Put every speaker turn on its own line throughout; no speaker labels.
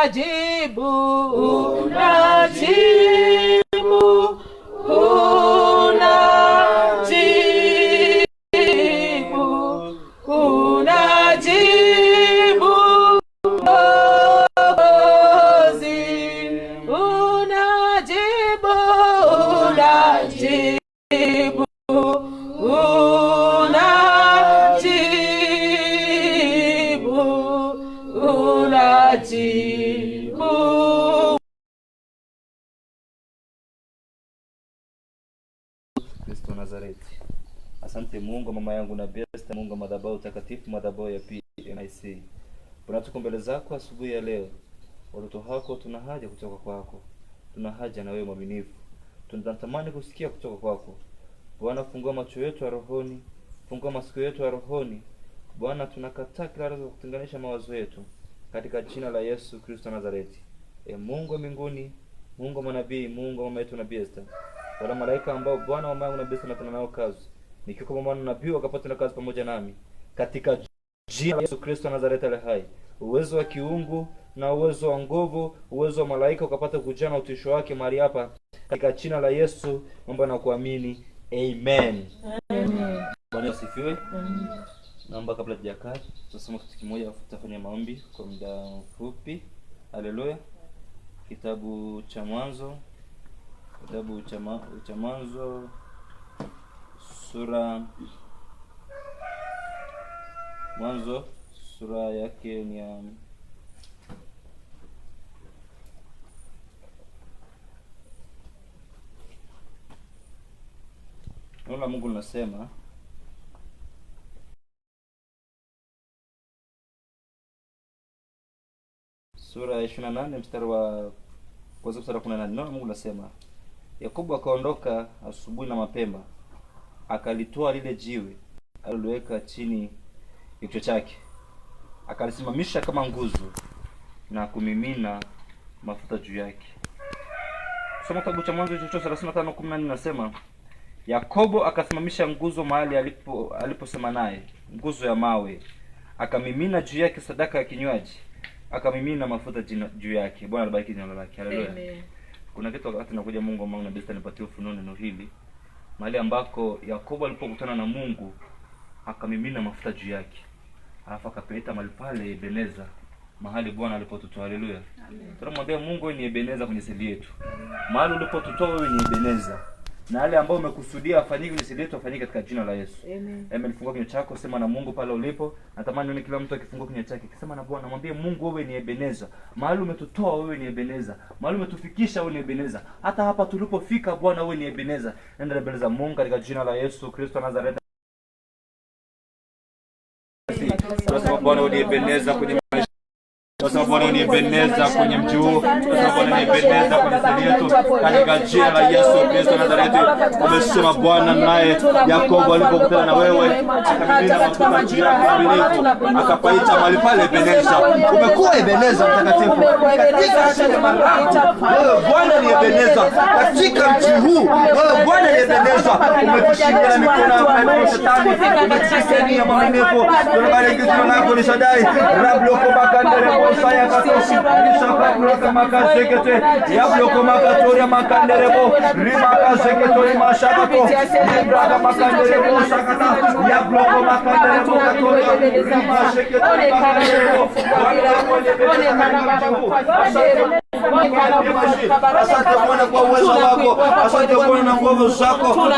unajibu, unajibu, unajibu, unajibu, Mwokozi, unajibu, unajibu, unajibu.
Kristo Nazareti. Asante Mungu mama yangu na Besta, Mungu madhabahu takatifu, madhabahu ya PMIC. Bwana, tuko mbele zako asubuhi ya leo. Watoto wako tuna haja kutoka kwako. Tuna haja na wewe mwaminifu. Tunatamani kusikia kutoka kwako. Bwana, fungua macho yetu ya rohoni, fungua masikio yetu ya rohoni. Bwana, tunakataa kila roho kutenganisha mawazo yetu katika jina la Yesu Kristo Nazareti. Mungu wa mbinguni, Mungu wa manabii, Mungu wa mama yetu na Besta. Wala malaika ambao Bwana mama yangu na Besta natana nao kazi. Nikiwa mama na nabii wakapata na kazi pamoja nami. Katika jina la Yesu Kristo Nazareti ale hai. Uwezo wa kiungu na uwezo wa nguvu, uwezo wa malaika ukapata kujana utisho wake mahali hapa. Katika jina la Yesu naomba na kuamini. Amen.
Amen.
Bwana asifiwe. Naomba kabla tujakaa tusome kitu kimoja tutafanya maombi kwa muda mfupi. Haleluya. Kitabu cha Mwanzo, Mwanzo sura yake ni ya neno la Mungu linasema sura ya 28 mstari wa kwanza mstari wa 18. Neno la Mungu linasema Yakobo akaondoka asubuhi na mapema, akalitoa lile jiwe aliloweka chini ya kichwa chake, akalisimamisha kama nguzo na kumimina mafuta juu yake. Soma kitabu cha Mwanzo 35:14 nasema Yakobo akasimamisha nguzo mahali aliposema naye, nguzo ya mawe, akamimina juu yake sadaka ya kinywaji, akamimina mafuta juu yake. Bwana bariki jina lake. Haleluya.
Amen.
Kuna kitu wakati nakuja Mungu mwangu na Besta nipatie ufunuo neno hili. Mahali ambako Yakobo alipokutana na Mungu akamimina mafuta juu yake. Alafu akapeleka mahali pale Ebeneza, mahali Bwana alipotutoa. Haleluya. Tunamwambia Mungu wewe ni Ebeneza kwenye seli yetu. Mahali ulipotutoa wewe ni Ebeneza. Na wale ambao umekusudia afanyike kwenye seli yetu afanyike katika jina la Yesu.
Amen.
Amen. Fungua kinywa chako, sema na Mungu pale ulipo. Natamani nione kila mtu akifungua kinywa chake akisema na Bwana, mwambie Mungu wewe ni Ebeneza. Mahali umetutoa wewe ni Ebeneza. Mahali umetufikisha wewe ni Ebeneza. Hata hapa tulipofika Bwana wewe ni Ebeneza. Nenda mbele za Mungu katika jina la Yesu Kristo Nazareti. Tunasema Bwana wewe ni Ebeneza kwenye maisha. Tunasema Bwana ni Ebeneza kwenye mji huu. Tunasema Bwana ni Ebeneza kwenye seli yetu katika jina la Yesu Kristo Nazareti. Umesema Bwana naye Yakobo alipokutana na wewe akamimina mafuta juu yake kamilifu, akapaita mahali pale Ebeneza. Umekuwa Ebeneza mtakatifu katika shule marako. Wewe Bwana ni Ebeneza katika mji huu. Wewe Bwana ni Ebeneza. Umetushindia mikono ya shetani, umetusaidia ya mwaminifu. Tunabariki jina lako ni Shaddai. Rabloko bakandere saya katosi nisaka kama kazekete yabloko makatoria makanderebo rima kazekete mashakato yabloko makanderebo sakata yabloko makanderebo katoria rima sekete makanderebo asante Bwana kwa uwezo wako, asante Bwana na nguvu zako.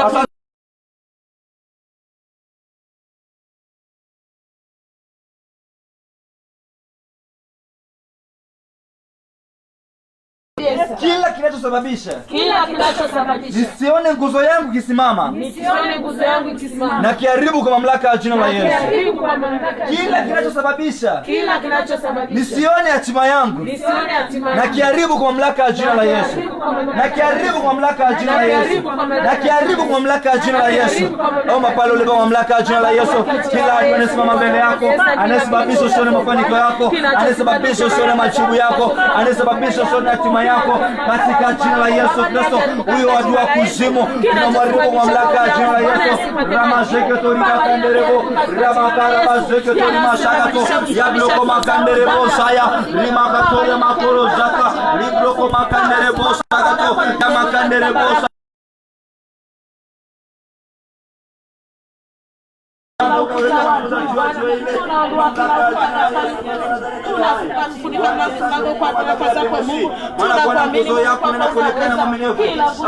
Kila kinachosababisha nisione nguzo yangu kisimama, na kiharibu kwa mamlaka ya jina la Yesu. Kila kinachosababisha nisione hatima yangu, na kiharibu kwa mamlaka ya jina la Yesu. Na kiharibu kwa mamlaka ya jina la Yesu. Na kiharibu kwa mamlaka ya jina la Yesu. Omba pale ulipo mamlaka ya jina la Yesu. Kila anayesimama mbele yako, anayesababisha usione mafanikio yako, anayesababisha usione majibu yako, anayesababisha usione hatima yako, yako katika jina la Yesu Kristo. Huyo adui wa kuzimu tunamharibu kwa mamlaka ya jina la Yesu. Ramazeketori makanderebo Ramakarabazeketori mashakato yabloko makanderebo saya Rimakatori makoro zaka libloko makanderebo sakato yamakanderebo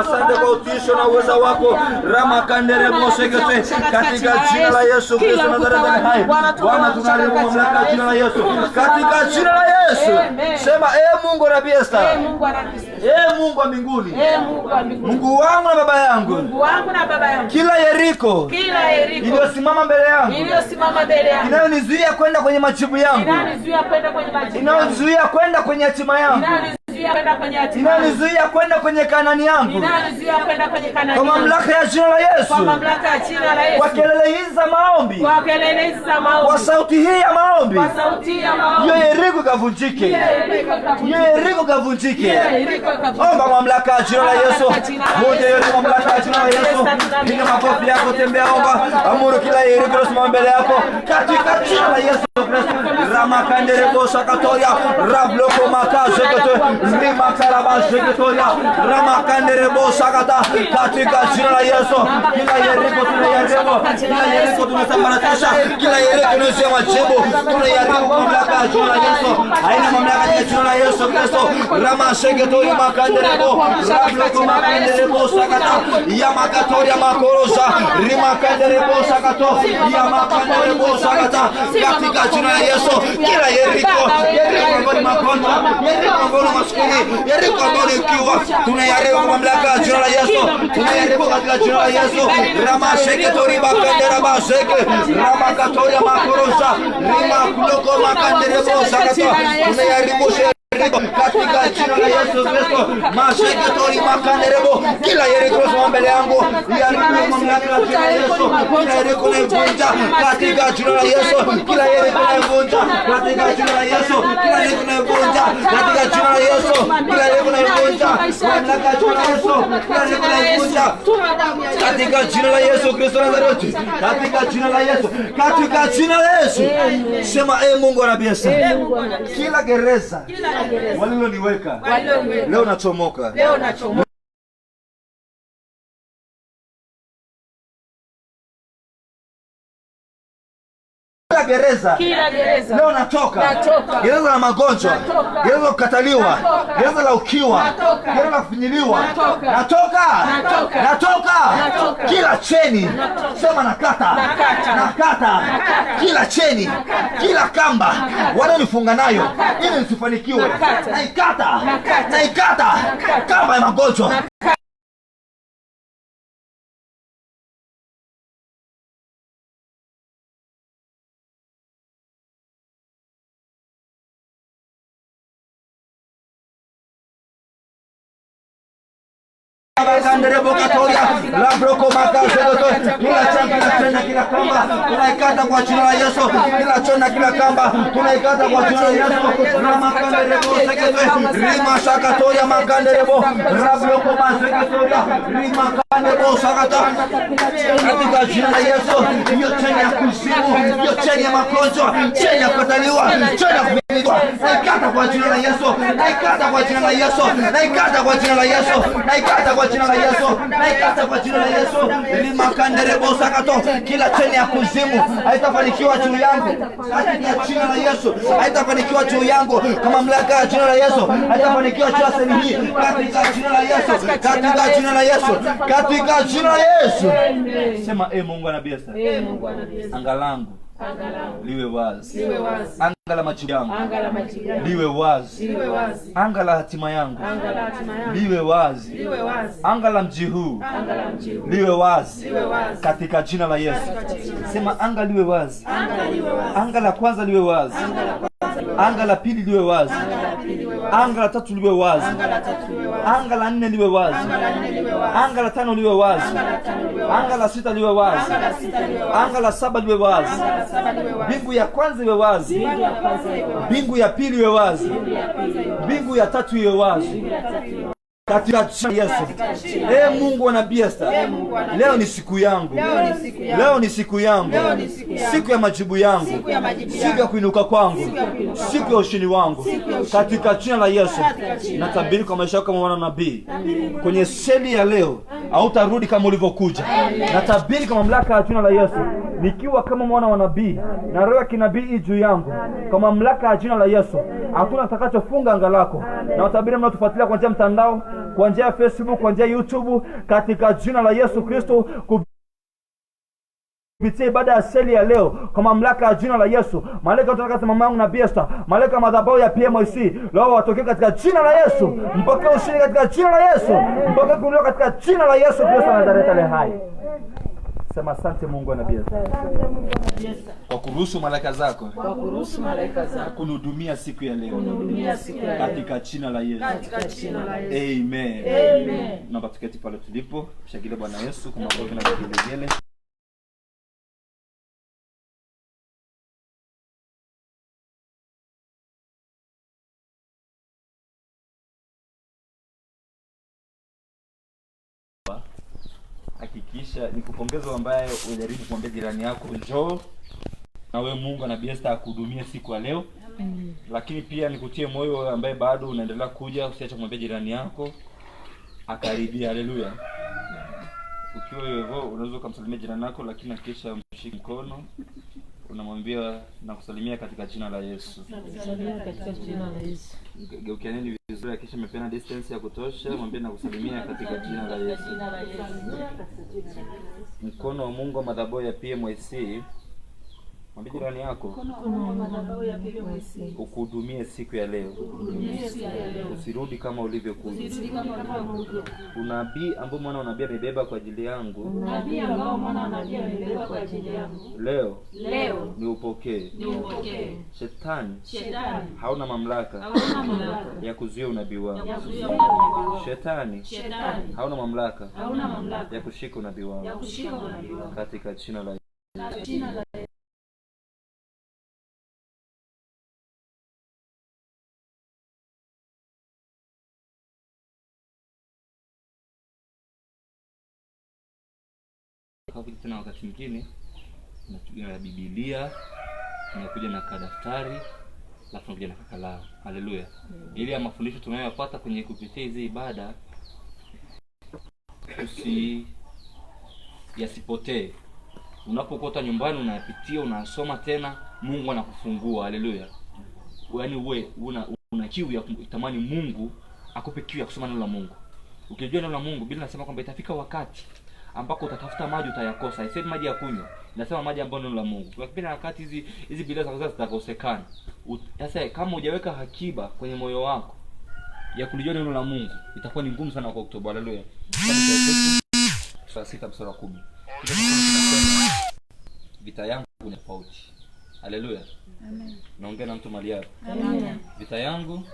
asante kwa utisho na uweza wako Ramakandere Mosekete katika jina la Yesu Kristo Nazareti hai. Bwana tunaliomba mamlaka jina la Yesu katika jina la Yesu. Sema Mungu wa Nabii Esther, Mungu wa mbinguni, Mungu wangu na baba yangu, kila Yeriko iliyosimama mbele yangu, inayonizuia kwenda kwenye majibu yangu, inayonizuia kwenda kwenye hatima yangu, inayonizuia kwenda kwenye Kanani yangu, kwa mamlaka ya jina la Yesu, kwa kelele hizi za maombi, kwa sauti hii ya maombi, hiyo Yeriko kavunjike, hiyo Yeriko kavunjike. Omba mamlaka ya jina la Yesu. Moja yote mamlaka ya jina la Yesu. Piga makofi yako, tembea, omba. Amuru kila Yeriko simama mbele yako katika jina la Yesu Kristo. Ramakandere bosa katoya, rabloko makaze katoya, rimakara katoya, ramakandere bosa kata katika jina la Yesu. Kila Yeriko tunayarebo, kila Yeriko tunasambaratisha, kila Yeriko tunasema jibu, tunayarebo mamlaka ya jina la Yesu. Haina mamlaka ya jina la Yesu Kristo. Ramasheketori makanderebo, rabloko makanderebo sakata, yamakatoria makorosa, rimakanderebo sakato, yamakanderebo sakata katika jina la Yesu. Kila Yeriko ambao ni magonjwa, Yeriko ambao ni maskini, Yeriko ambao ni kiwa, tunayarebo mamlaka ya jina la Yesu, tunayarebo katika jina la Yesu. Ramasheketori makandereba seke, ramakatoria makorosa, rimakuloko makanderebo sakata, tunayarebo katika jina la Yesu Kristo. Masheketori makanderebo, kila Yeriko simama mbele yangu, yaribu mamlaka ya jina la Yesu. Kila Yeriko naivunja katika jina la Yesu, kila Yeriko naivunja katika jina la Yesu, kila Yeriko naivunja katika jina la Yesu, kila Yeriko naivunja mamlaka ya jina la Yesu, kila Yeriko naivunja katika jina la Yesu Kristo Nazareti, katika jina la Yesu, katika jina la Yesu. Sema Mungu wa Nabii Esther, kila gereza waliloniweka leo nachomoka, kila gereza leo natoka. Gereza la magonjwa, gereza la kukataliwa, gereza la ukiwa, gereza la kufinyiliwa, natoka. Kila cheni, sema nakata, kila cheni, kila kamba wanaonifunga nayo ili nisifanikiwe, naikata kamba ya magonjwa. Kanderebo katoya, labroko makaze doto, kila chana kila kamba, tunaikata kwa jina la Yesu, kila chana kila kamba, tunaikata kwa jina la Yesu. Ramakanderebo sekete, rima shakatoya makanderebo, labroko maseketoya, rima kanderebo sakata, katika jina la Yesu. Hiyo cheni ya kuzimu, hiyo cheni ya magonjwa, cheni ya kukataliwa, cheni ya kufinyiliwa, naikata kwa jina la Yesu, naikata kwa jina la Yesu, naikata kwa jina la Yesu, naikata kwa jina la Yesu, naikata kwa jina la Yesu. Limakanderebo sakato, kila cheni ya kuzimu haitafanikiwa juu yangu katika jina la Yesu, haitafanikiwa juu yangu kama mamlaka ya jina la Yesu, haitafanikiwa juu ya sehemu hii katika jina la Yesu, katika jina la Yesu, katika jina la Yesu. Sema Mungu wa Nabii Esther, anga langu liwe wazi, anga la majibu yangu liwe wazi, anga la hatima yangu liwe wazi, anga la mji huu liwe wazi katika jina la Yesu. Sema anga liwe wazi, anga la kwanza liwe wazi, anga la pili liwe wazi, anga la tatu liwe wazi, anga la nne liwe wazi, anga la tano liwe wazi, Anga la 6 liwe wazi. Anga la 7 liwe wazi. Mbingu ya kwanza iwe wazi. Mbingu ya pili iwe wazi. Mbingu ya 3 iwe wazi. Katika jina la Yesu. Mungu wa Nabii Esther, leo ni siku yangu. Leo ni siku yangu. Siku ya majibu yangu. Siku ya kuinuka kwangu. Siku ya ushindi wangu. Katika jina la Yesu. Natabiri kwa maisha yako kama mwana nabii. Kwenye seli ya leo hautarudi kama ulivyokuja. Natabiri kwa mamlaka ya jina la Yesu. Nikiwa kama mwana wa nabii na roho ya kinabii juu yangu, kwa mamlaka ya jina la Yesu, hakuna kitakachofunga anga lako. Na natabiri mnaotufuatilia kwa njia mtandao, kwa njia ya Facebook, kwa njia ya YouTube, katika jina la Yesu Kristo, kupitia ibada ya seli ya leo, kwa mamlaka ya jina la Yesu, malaika tunataka mama yangu Nabii Esther, malaika madhabahu ya PMIC, leo watokee katika jina la Yesu. Mpokee ushindi katika jina la Yesu. Mpokee kuinuliwa katika jina la Yesu Kristo wa Nazareti aliye hai. Sema asante Mungu wa Nabii Esther. Kwa kuruhusu malaika zako kunihudumia siku ya leo. Katika jina la Yesu. Amen. Naomba tuketi pale tulipo, mshangilie Bwana Yesu kwa makofi na vigelegele. Hakikisha nikupongeza ambaye unajaribu kumwambia jirani yako njoo na wewe Mungu na Nabii Esther akuhudumie siku ya leo. Lakini pia nikutie moyo ambaye bado unaendelea kuja, usiache kumwambia jirani yako akaribia. Haleluya. Ukiwa hivyo unaweza kumsalimia jirani yako, lakini hakikisha mshike mkono, unamwambia nakusalimia katika jina la Yesu.
Nakusalimia katika jina la Yesu.
Geukieni vizuri, hakikisha mmepeana distance ya kutosha, mwambie nakusalimia katika jina la Yesu. Mkono wa Mungu wa madhabahu ya PMIC, mwambie jirani yako ukuhudumie siku ya leo. Usirudi kama ulivyokuja. Unabii ambao mwana unabii amebeba kwa ajili yangu. Leo ni upokee. Shetani hauna mamlaka ya kuzuia unabii wangu. Shetani hauna mamlaka ya kushika unabii wangu. Katika jina la Yesu. Tena wakati mwingine tunatumia na Biblia, tunakuja na kadaftari, alafu tunakuja na kalamu. Haleluya. Ili ya mafundisho tunayopata kwenye kupitia hizi ibada yasipotee. Unapokota nyumbani unayapitia, unasoma tena, Mungu anakufungua. Haleluya. Yaani wewe una kiu ya kutamani Mungu akupe kiu ya kusoma neno la Mungu. Ukijua neno la Mungu, Biblia inasema kwamba itafika wakati ambako utatafuta maji utayakosa. Isemi maji ya kunywa, inasema maji ambayo neno la Mungu. Kwa kipindi wakati hizi Biblia za kwanza zitakosekana. Sasa kama hujaweka hakiba kwenye moyo wako ya kulijua neno la Mungu, itakuwa ni ngumu sana kwa Oktoba. Haleluya. Sura 6 mstari wa 10. Vita yangu ni tofauti. Haleluya. Amen. Naongea na mtu mali yako. Amen. Vita yangu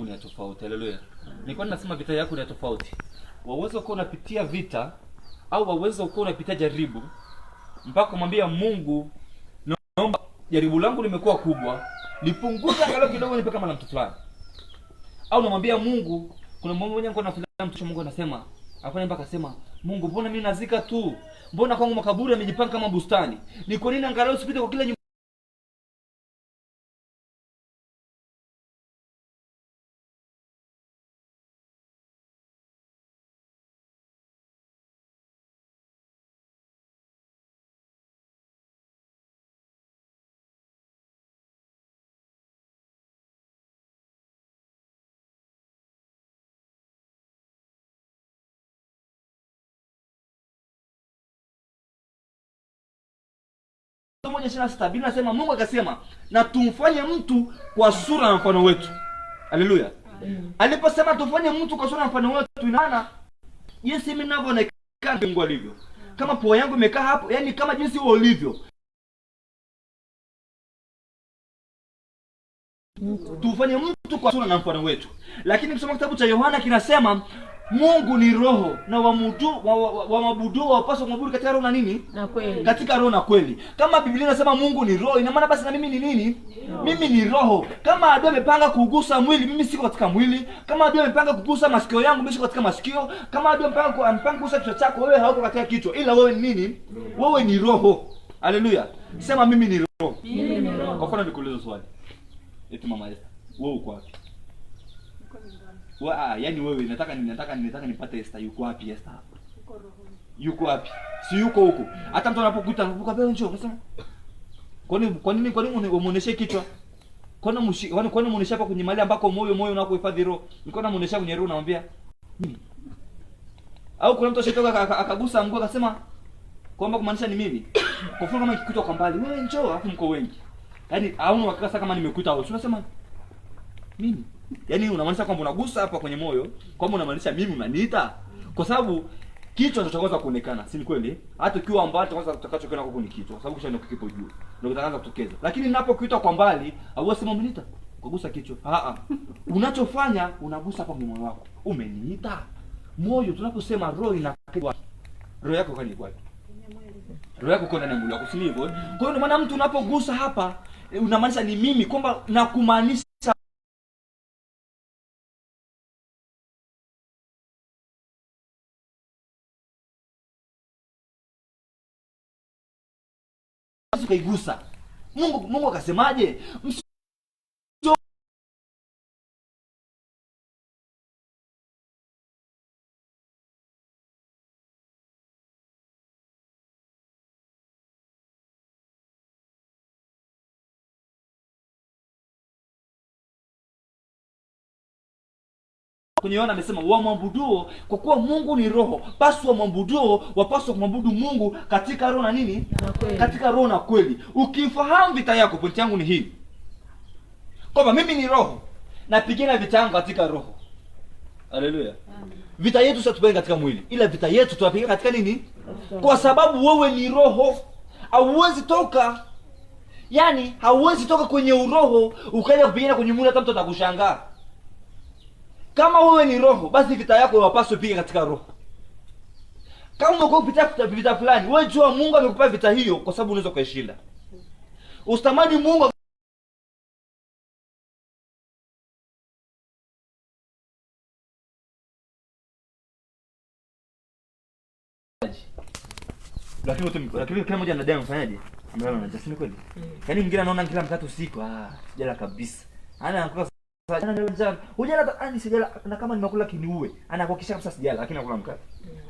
ni tofauti. Haleluya. Nilikuwa ninasema vita yako ni tofauti. Waweza kuwa unapitia vita au waweza kuwa unapitia jaribu mpaka kumwambia Mungu, naomba jaribu langu limekuwa kubwa, nipunguze angalau kidogo nipe kama la mtu fulani. Au namwambia Mungu, kuna mambo mmoja nilikuwa nafikiria mtu Mungu anasema, afanye mpaka akasema, Mungu mbona mimi nazika tu? Mbona kwangu makaburi yamejipanga kama bustani? Ni kwa nini angalau usipite kwa kila moja shina stabili nasema Mungu akasema na tumfanye mtu kwa sura na mfano wetu. Haleluya. Aliposema tufanye mtu kwa sura na mfano wetu, inaana jinsi mimi ninavyoonekana Mungu alivyo. Kama pua yangu imekaa hapo, yani kama jinsi wewe ulivyo. Tufanye mtu kwa sura na mfano wetu. Lakini kusoma kitabu cha Yohana kinasema Mungu ni roho na waabudu wapaswa kumwabudu katika roho na nini?
Na kweli.
Katika roho na kweli. Kama Biblia inasema Mungu ni roho, ina maana basi na mimi ni nini? Mimi ni roho. Kama adui amepanga kugusa mwili, mimi siko katika mwili. Kama adui amepanga kugusa masikio yangu, mimi siko katika masikio. Kama adui amepanga kugusa kichwa chako, wewe hauko katika kichwa, ila wewe ni nini? Wewe ni roho. Haleluya. Sema mimi ni roho.
Mimi ni roho.
Kwa mfano nikuulize swali. Eti Mama Esther, wewe uko wapi? Yaani wewe nataka nipate Esther. Yuko wapi Esther hapa? Yuko wapi? Si yuko huko. Hata mtu anapokuita anakuambia njoo, unasema kwa nini umuoneshe kichwa? Kwani muonesha hapa kwenye mahali ambako moyo unakohifadhi roho? Niko na muonesha kwenye roho, unamwambia mimi. Au kuna mtu ashatoka akagusa mguu akasema kwamba kumaanisha ni mimi. Kwa mfano kama ikikuta kwa mbali, wewe njoo, hapo mko wengi. Yaani hauna hakika sasa kama nimekuita au unasema mimi. Yaani unamaanisha kwamba unagusa hapa kwenye moyo, kwamba unamaanisha mimi unaniita. Kwa sababu kichwa ndio kitakaanza kuonekana, si ni kweli? Hata ukiwa ambao tutakachokiona huko ni kichwa, kwa sababu kisha ndio kipo juu. Ndio kitakaanza kutokeza. Lakini ninapokuita kwa mbali, au sema umeniita, kugusa kichwa. Unachofanya unagusa hapa kwenye moyo wako. Umeniita. Moyo tunaposema roho inakuwa. Roho yako kwani kwapi? Roho yako kwa ndani ya mwili wako, si hivyo? Kwa hiyo ndio maana mtu unapogusa hapa, unamaanisha ni mimi, kwamba nakumaanisha ukaigusa. Mungu akasemaje? Kwenye Yohana amesema wamwabuduo, kwa kuwa Mungu ni roho, basi wamwabuduo wapaswa kumwabudu Mungu katika roho na nini? Katika roho na kweli. Ukifahamu vita yako, pointi yangu ni hii, kwamba mimi ni roho, napigana vita yangu katika roho. Haleluya. Vita yetu sio tupigane katika mwili, ila vita yetu tunapiga katika nini? Kwa sababu wewe ni roho, hauwezi toka, yani hauwezi toka kwenye uroho ukaja kupigana kwenye mwili, hata mtu atakushangaa. Kama wewe ni roho, basi vita yako unapaswa upige katika roho. Kama uko kupitia vita fulani, wewe jua Mungu amekupa vita hiyo kwa sababu unaweza kuishinda. Usitamani Mungu lakini kila mmoja anadai mfanyaje? Amelala na jasini kweli. Yaani mwingine anaona kila mkate usiku, sijala kabisa. Anakuwa hujala ani sijala, na kama nimekula kiniue anakuhakikisha kabisa sijala, lakini nakula mkate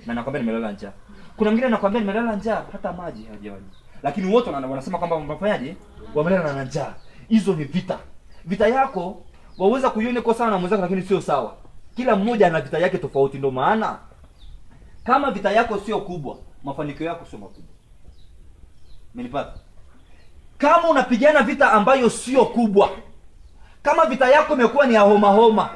na nakwambia nimelala njaa. Kuna mwingine anakuambia nimelala njaa, hata maji hajawani, lakini wote wanasema kwamba mnafanyaje? Wamelala na njaa. Hizo ni vita. Vita yako waweza kuiona kwa sawa na mwenzako, lakini sio sawa. Kila mmoja ana vita yake tofauti. Ndio maana kama vita yako sio kubwa, mafanikio yako sio makubwa. Umenipata? Kama unapigana vita ambayo sio kubwa, kama vita yako imekuwa ni ya homa,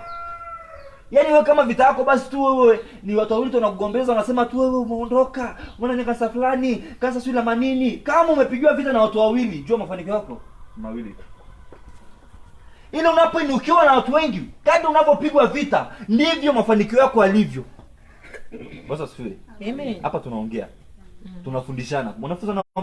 yaani wewe kama vita yako basi tu wewe ni watu wawili wanakugombeza, wanasema tu wewe umeondoka, unaona ni kansa fulani, kansa sio la manini. Kama umepigiwa vita na watu wawili, jua mafanikio yako mawili. Ile unapoinukiwa na watu wengi, kadri unapopigwa vita, ndivyo mafanikio yako yalivyo. Basi asifiwe.
Amen.
Hapa tunaongea. Tunafundishana.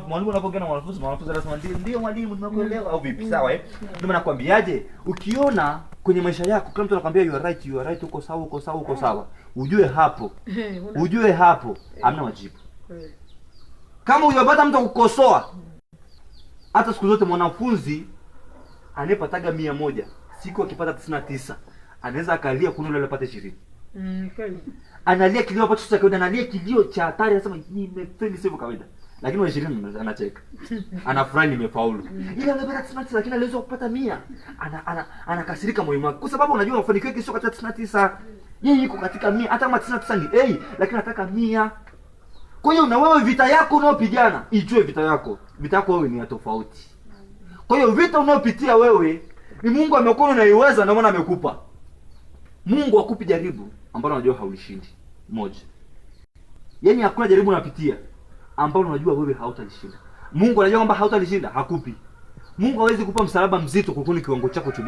Mwalimu anapoongea na mwanafunzi anasema ndio mwalimu nimekuelewa au vipi? Sawa Ndio maana nakwambiaje, ukiona kwenye maisha yako kila mtu anakuambia you are right, uko sawa. Ujue hapo hamna majibu. Kama hujapata mtu kukosoa, hata siku zote mwanafunzi anayepataga 100, siku akipata 99, anaweza akalia kuna yule alipata 20.
Kweli.
Analia kilio hapo cha kawaida, analia kilio cha hatari, anasema nimefeli sivyo kawaida. Lakini wa 20 anacheka. Anafurahi nimefaulu. Ila anapata 99 lakini aliweza kupata 100. Anakasirika moyo wake. Kwa sababu unajua mafanikio yake sio katika 99. Yeye yuko katika 100. Hata kama 99 ni lakini anataka 100. Kwa hiyo na wewe vita yako unayopigana, ijue vita yako. Vita yako wewe ni ya tofauti. Kwa hiyo vita unayopitia wewe ni Mungu amekuona unaiweza, ndio maana amekupa. Mungu akupi jaribu ambalo unajua haulishindi. Moja. Yaani hakuna jaribu unapitia ambalo unajua wewe hautalishinda. Mungu anajua kwamba hautalishinda, hakupi. Mungu hawezi kukupa msalaba mzito kuliko kiwango chako cha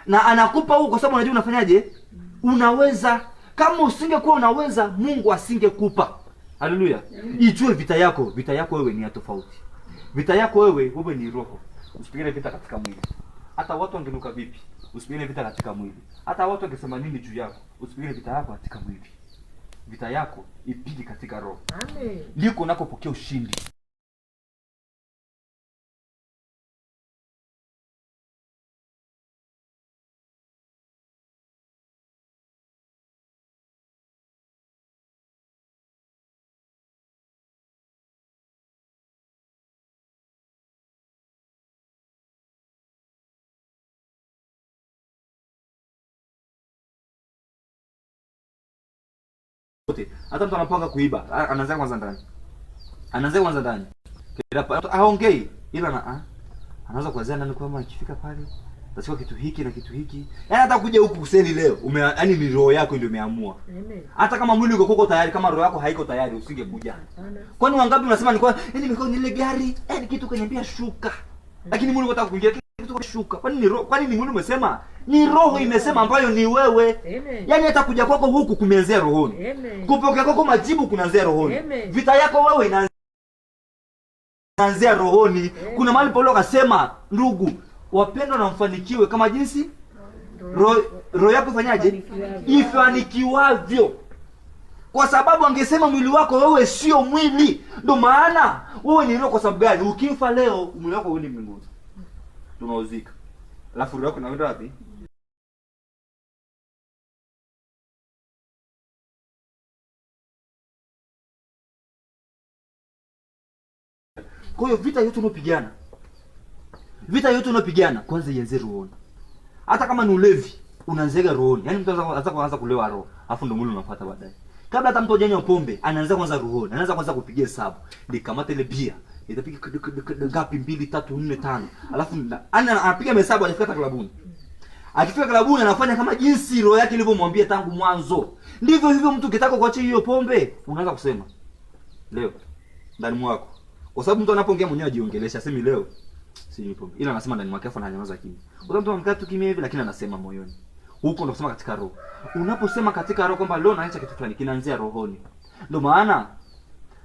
Na anakupa huko kwa sababu unajua unafanyaje? Unaweza. Kama usingekuwa unaweza, Mungu asingekupa. Haleluya. Ijue vita yako. Vita yako wewe ni ya tofauti. Vita yako wewe ni roho. Usipigane vita katika mwili. Hata watu wangenuka vipi, usipigane vita katika mwili. Hata watu wangesema nini juu yako, usipigane vita yako katika mwili. Vita yako ipige katika roho. Amen. Ndiko unakopokea ushindi. Hata mtu anapanga kuiba, anaanza kwanza ndani. Anaanza kwanza ndani. Kila haongei ila anaanza kuanzia ndani kwamba akifika pale atachukua kitu hiki na kitu hiki. Yaani hata kuja huku kuseli leo, yaani ni roho yako ndio imeamua. Hata kama mwili uko tayari, kama roho yako haiko tayari usingekuja. Kwani wangapi unasema ni kwa nimekuwa ni ile gari, kitu kaniambia shuka. Lakini mwili unataka kuingia kitu kwa shuka. Kwani ni roho, kwani ni mwili umesema? Ni roho imesema ambayo ni wewe. Yaani hata kuja kwako huku kumeanzia rohoni. Kupokea kwako majibu kunaanzia rohoni. Vita yako wewe inaanzia rohoni. Kuna mahali Paulo akasema, ndugu, wapendwa na mfanikiwe kama jinsi roho yako ifanyaje? Ifanikiwavyo. Kwa sababu angesema mwili wako wewe sio mwili. Ndio maana wewe ni roho. Kwa sababu gani? Ukifa leo mwili wako uende mbinguni. Tunauzika. Alafu roho yako inaenda wapi? Kwa hiyo vita yote unopigana. Vita yote unopigana kwanza ianze rohoni. Hata kama ni ulevi, unaanzega rohoni. Yaani mtu anaanza kulewa roho, afu ndio mwili unafuata baadaye. Kabla hata mtu hajanywa pombe, anaanza kwanza rohoni. Anaanza kwanza kupigia hesabu. Nikamata ile bia, itapiga ngapi? 2 3 4 5. Alafu anapiga hesabu hajafika klabuni. Akifika klabuni anafanya kama jinsi roho yake ilivyomwambia tangu mwanzo. Ndivyo hivyo mtu ukitaka kuacha hiyo pombe, unaanza kusema leo ndani mwako. Kwa sababu mtu anapoongea mwenyewe ajiongelesha, semi leo si pombe. Ila anasema ndani mwake afa na nyamaza kimya. Kwa sababu mtu anakaa tu kimya hivi lakini anasema moyoni. Huko ndo kusema katika roho. Unaposema katika roho kwamba leo naacha kitu fulani kinaanzia rohoni. Ndio maana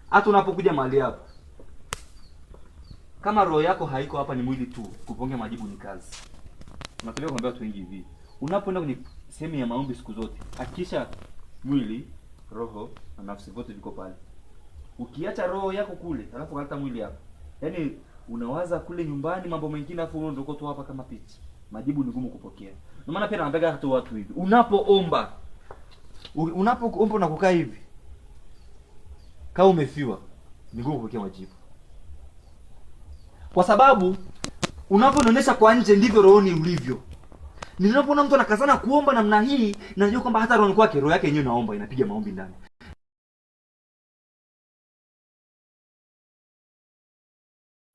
hata unapokuja mahali hapo, kama roho yako haiko hapa, ni mwili tu, kupongea majibu ni kazi. Unapeleka kuambia watu wengi hivi. Unapoenda kwenye sehemu ya maombi siku zote, hakikisha mwili, roho na nafsi vote viko pale. Ukiacha roho yako kule, alafu kaleta mwili hapa, yaani unawaza kule nyumbani mambo mengine, afu ndio uko hapa kama picha, majibu ni gumu kupokea. Ndio maana pia naambia hata watu hivi, unapoomba na kukaa hivi, kama umefiwa, ni gumu kupokea majibu. Kwa sababu unapoonyesha kwa nje ndivyo rohoni ulivyo. Ninapoona mtu anakazana kuomba namna hii, najua kwamba hata rohoni kwake, roho yake yenyewe naomba, inapiga maombi ndani.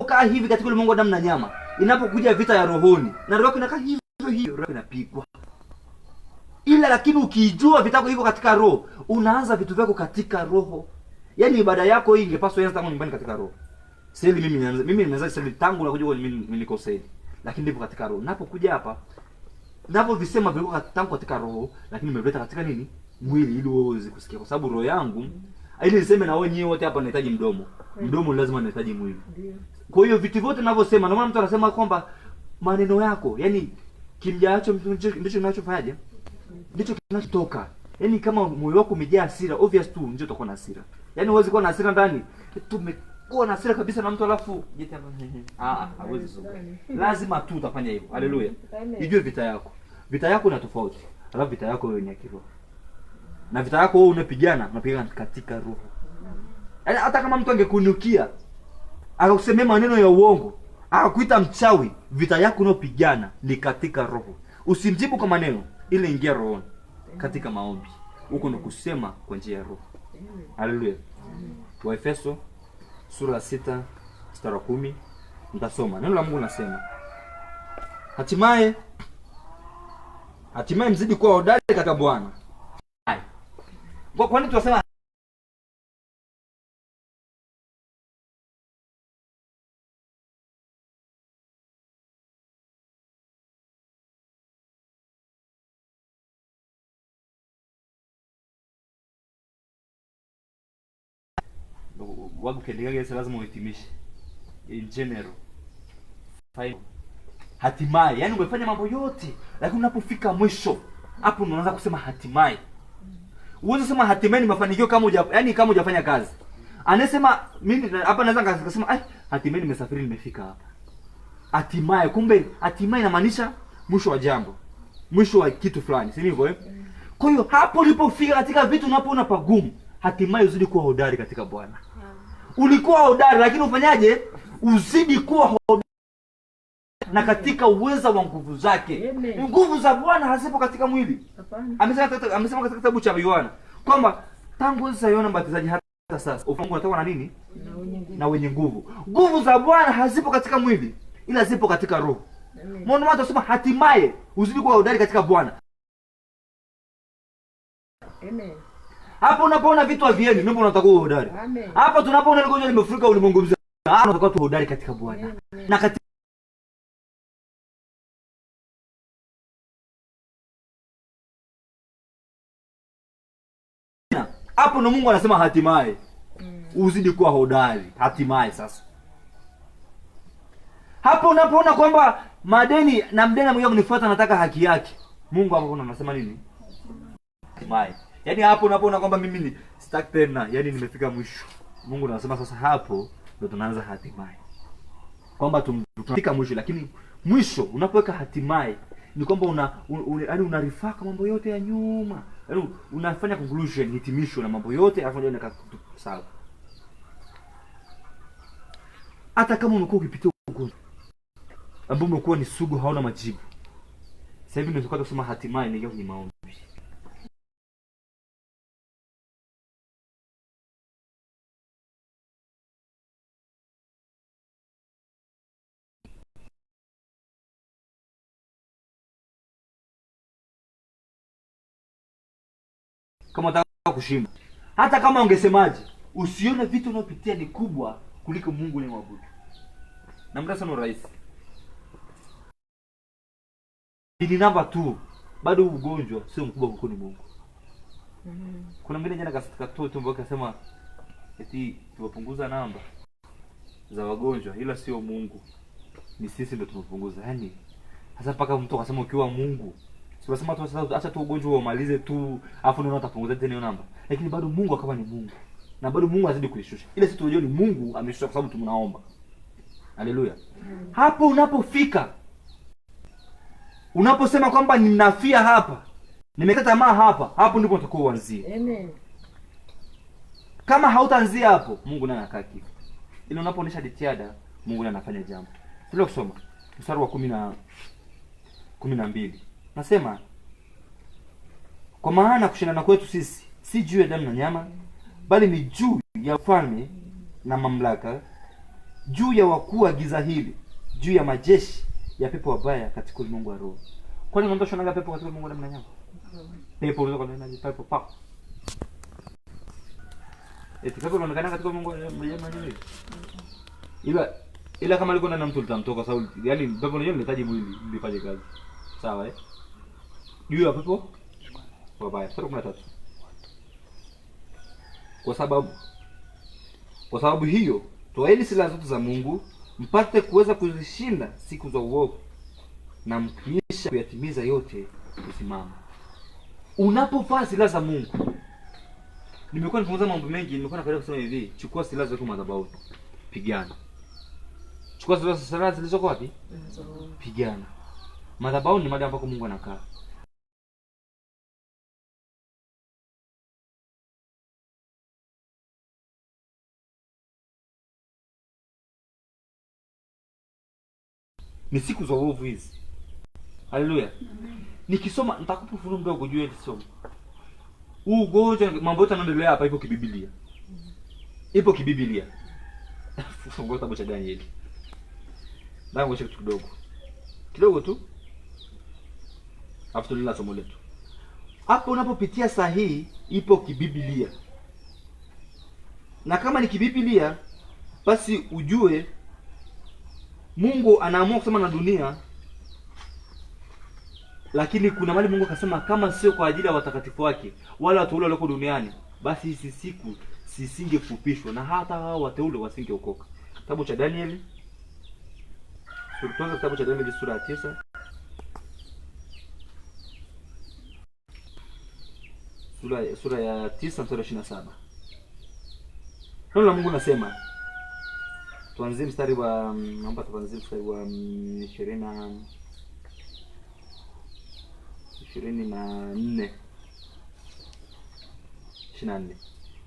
Kaa hivi katika ulimwengu wa damu na nyama, inapokuja vita ya rohoni, na roho yako inakaa hivyo hivyo, roho inapigwa. Ila lakini ukijua vitako hivyo katika roho, unaanza vitu vyako katika roho. Yaani ibada yako hii ingepaswa ianze tangu nyumbani katika roho. Seli mimi nimeanza seli tangu na kujua mimi niko seli. Lakini ndipo katika roho. Napokuja hapa, napovisema viko tangu katika roho, lakini nimeleta katika nini? Mwili, ili wewe uweze kusikia. Kwa sababu roho yangu ili niseme na wewe nyewe wote hapa nahitaji mdomo. Mdomo lazima nahitaji mwili. Kwa hiyo vitu vyote ninavyosema, ndio maana mtu anasema kwamba maneno yako, yani kimjaacho ndicho kinachofanyaje? Ndicho kinachotoka. Yaani kama moyo wako umejaa hasira, obvious tu ndio utakuwa na hasira. Yaani huwezi kuwa na hasira ndani. Tumekuwa na hasira kabisa na mtu alafu hawezi soka. Lazima tu utafanya hivyo. Haleluya. Ijue vita yako. Vita yako na tofauti. Alafu vita yako wewe ni ya kiroho. Na vita yako wewe unapigana katika roho. Yaani hata kama mtu angekunukia, akakusemea maneno ya uongo, akakuita mchawi, vita yako unayopigana ni katika roho. Usimjibu kwa maneno, ile ingia rohoni katika maombi. Huko ndo kusema kwa njia ya roho. Haleluya. Waefeso sura 6 mstari 10 mtasoma. Neno la Mungu linasema, hatimaye mzidi kuwa hodari katika Bwana. Kwa nini tunasema wagu kendegaga lazima uhitimishe. In general. Final. Hatimaye, yani umefanya mambo yote, lakini unapofika mwisho, hapo unaanza kusema hatimaye. Uweze kusema hatimaye ni mafanikio kama kama hujafanya kazi. Anasema mimi hapa naweza kusema hatimaye nimesafiri nimefika hapa. Hatimaye, kumbe hatimaye inamaanisha mwisho wa jambo. Mwisho wa kitu fulani, si ndivyo Kwa hiyo hapo ulipofika katika vitu unapoona pagumu, hatimaye uzidi kuwa hodari katika Bwana. Ulikuwa hodari lakini ufanyaje? Uzidi kuwa hodari na katika uweza wa nguvu zake. Nguvu za Bwana hazipo katika mwili. Amesema katika kitabu cha Yohana kwamba tangu sasa Yohana Mbatizaji hata sasa ufungu unatoka na nini? Na wenye nguvu. Nguvu za Bwana hazipo katika mwili, ila zipo katika roho. Mbona watu wasema hatimaye uzidi kuwa hodari katika Bwana?
Amen.
Hapo unapoona vitu havieni, ndipo unataka uwe hodari. Hapo tunapoona ligonjwa limefurika ulimwengu mzima, hapo unataka tu hodari katika Bwana. Na katika hapo ndo Mungu anasema hatimaye uzidi kuwa hodari. Hatimaye sasa. Hapo unapoona kwamba madeni na mdeni mmoja kunifuata nataka haki yake, Mungu hapo anasema nini? Hatimaye. Yaani hapo unapoona kwamba mimi ni sitaki tena, yaani nimefika mwisho, Mungu anasema sasa hapo ndo tunaanza hatimaye. Kwamba tunafika mwisho, lakini mwisho unapoweka hatimaye ni kwamba yaani unarifaka mambo yote ya nyuma. Yaani unafanya conclusion, hitimisho na mambo yote alafu ndio inakaa sawa. Hata kama unakuwa ukipitia ugonjwa ambao umekuwa ni sugu, hauna majibu, sasa hivi ndio kusema hatimaye ni kwenye maombi. Kama unataka kushinda, hata kama ungesemaje, usione vitu unayopitia ni kubwa kuliko Mungu unayemwabudu. Na mtasema rahisi. Ni namba 2. Bado ugonjwa sio mkubwa kuliko ni Mungu. Kuna mwingine jana kasitoa tumbo akasema eti tuwapunguza namba za wagonjwa, ila sio Mungu. Ni sisi ndio tumepunguza. Yaani sasa paka mtu akasema ukiwa Mungu, tunasema tu sasa acha tu ugonjwa umalize tu, afu ndio utapunguza tena hiyo namba. Lakini bado Mungu akawa ni Mungu. Na bado Mungu azidi kuishusha. Ile sisi tunajua ni Mungu ameshusha kwa sababu tunaomba. Haleluya. Hapo unapofika, unaposema kwamba ninafia hapa, nimekata tamaa hapa, hapo ndipo utakuwa uanzie.
Amen.
Kama hautaanzia hapo, Mungu naye anakaa kimya. Ile unapoonesha jitihada, Mungu naye anafanya jambo. Tule kusoma mstari wa 12. Nasema kwa maana kushindana kwetu sisi si juu ya damu na nyama, bali ni juu ya ufalme na mamlaka, juu ya wakuu wa giza hili, juu ya majeshi ya pepo wabaya katika ulimwengu wa roho. Kwani mtu anaona pepo katika ulimwengu wa damu na nyama? Pepo unaweza kuona ni pepo pa. Pepo unaonekana katika ulimwengu wa damu na nyama. Ila kama alikuwa na mtu litamtoka sababu yaani pepo lenyewe linahitaji mwili ili fanye kazi. Sawa juu ya pepo wabaya. Sura 13. Kwa sababu hiyo toeni silaha zote za Mungu mpate kuweza kuzishinda siku za uovu, na mkisha kuyatimiza yote kusimama. Unapovaa silaha za Mungu, nimekuwa nifunza mambo mengi, nimekuwa napenda kusema hivi, chukua silaha zako madhabahu, pigana. Chukua silaha zilizoko wapi? Pigana. Madhabahu ni mahali ambako Mungu anakaa. Ni siku za uovu hizi. Haleluya. Nikisoma nitakupa ufunuo mdogo juu ya somo. Ugonjwa mambo yote yanaendelea hapa ipo kibiblia. Ipo kibiblia. Funguo kitabu cha Danieli. Ndio ngoja kitu kidogo. Kidogo tu. Afu tulila somo letu. Hapo unapopitia sahihi ipo kibiblia. Na kama ni kibiblia basi ujue Mungu anaamua kusema na dunia, lakini kuna mahali Mungu akasema kama sio kwa ajili ya watakatifu wake wala watu wale walioko duniani, basi hizi siku sisingefupishwa na hata hao wateule wasingeokoka. Kitabu cha Danieli, kitabu cha Danieli sura ya 9. Sura ya 9 mstari 27. Neno la Mungu nasema, tuanzie mstari wa 24. 24.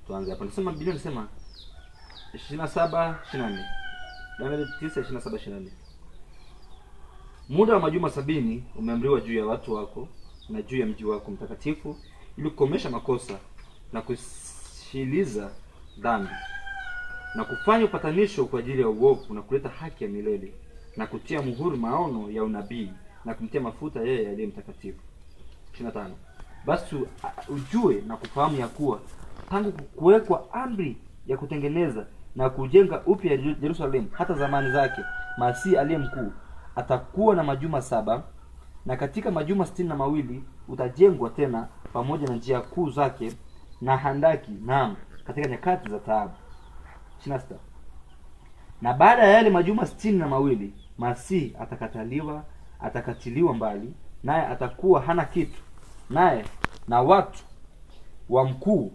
Tuanze hapo. Nasema Biblia inasema 27:24. Danieli 9:27-24. Muda wa majuma 70 umeamriwa juu ya watu wako na juu ya mji wako mtakatifu, ili kukomesha makosa na kushiliza dhambi na kufanya upatanisho kwa ajili ya uovu na kuleta haki ya milele na kutia muhuri maono ya unabii na kumtia mafuta yeye aliye mtakatifu. 25. Basi ujue na kufahamu ya kuwa tangu kuwekwa amri ya kutengeneza na kujenga upya Yerusalemu hata zamani zake Masihi aliye mkuu atakuwa na majuma 7, na katika majuma 62 utajengwa tena pamoja na njia kuu zake na handaki, naam, katika nyakati za taabu. 26. Na baada ya yale majuma 62 Masihi atakatiliwa mbali, naye atakuwa hana kitu, naye na watu wa mkuu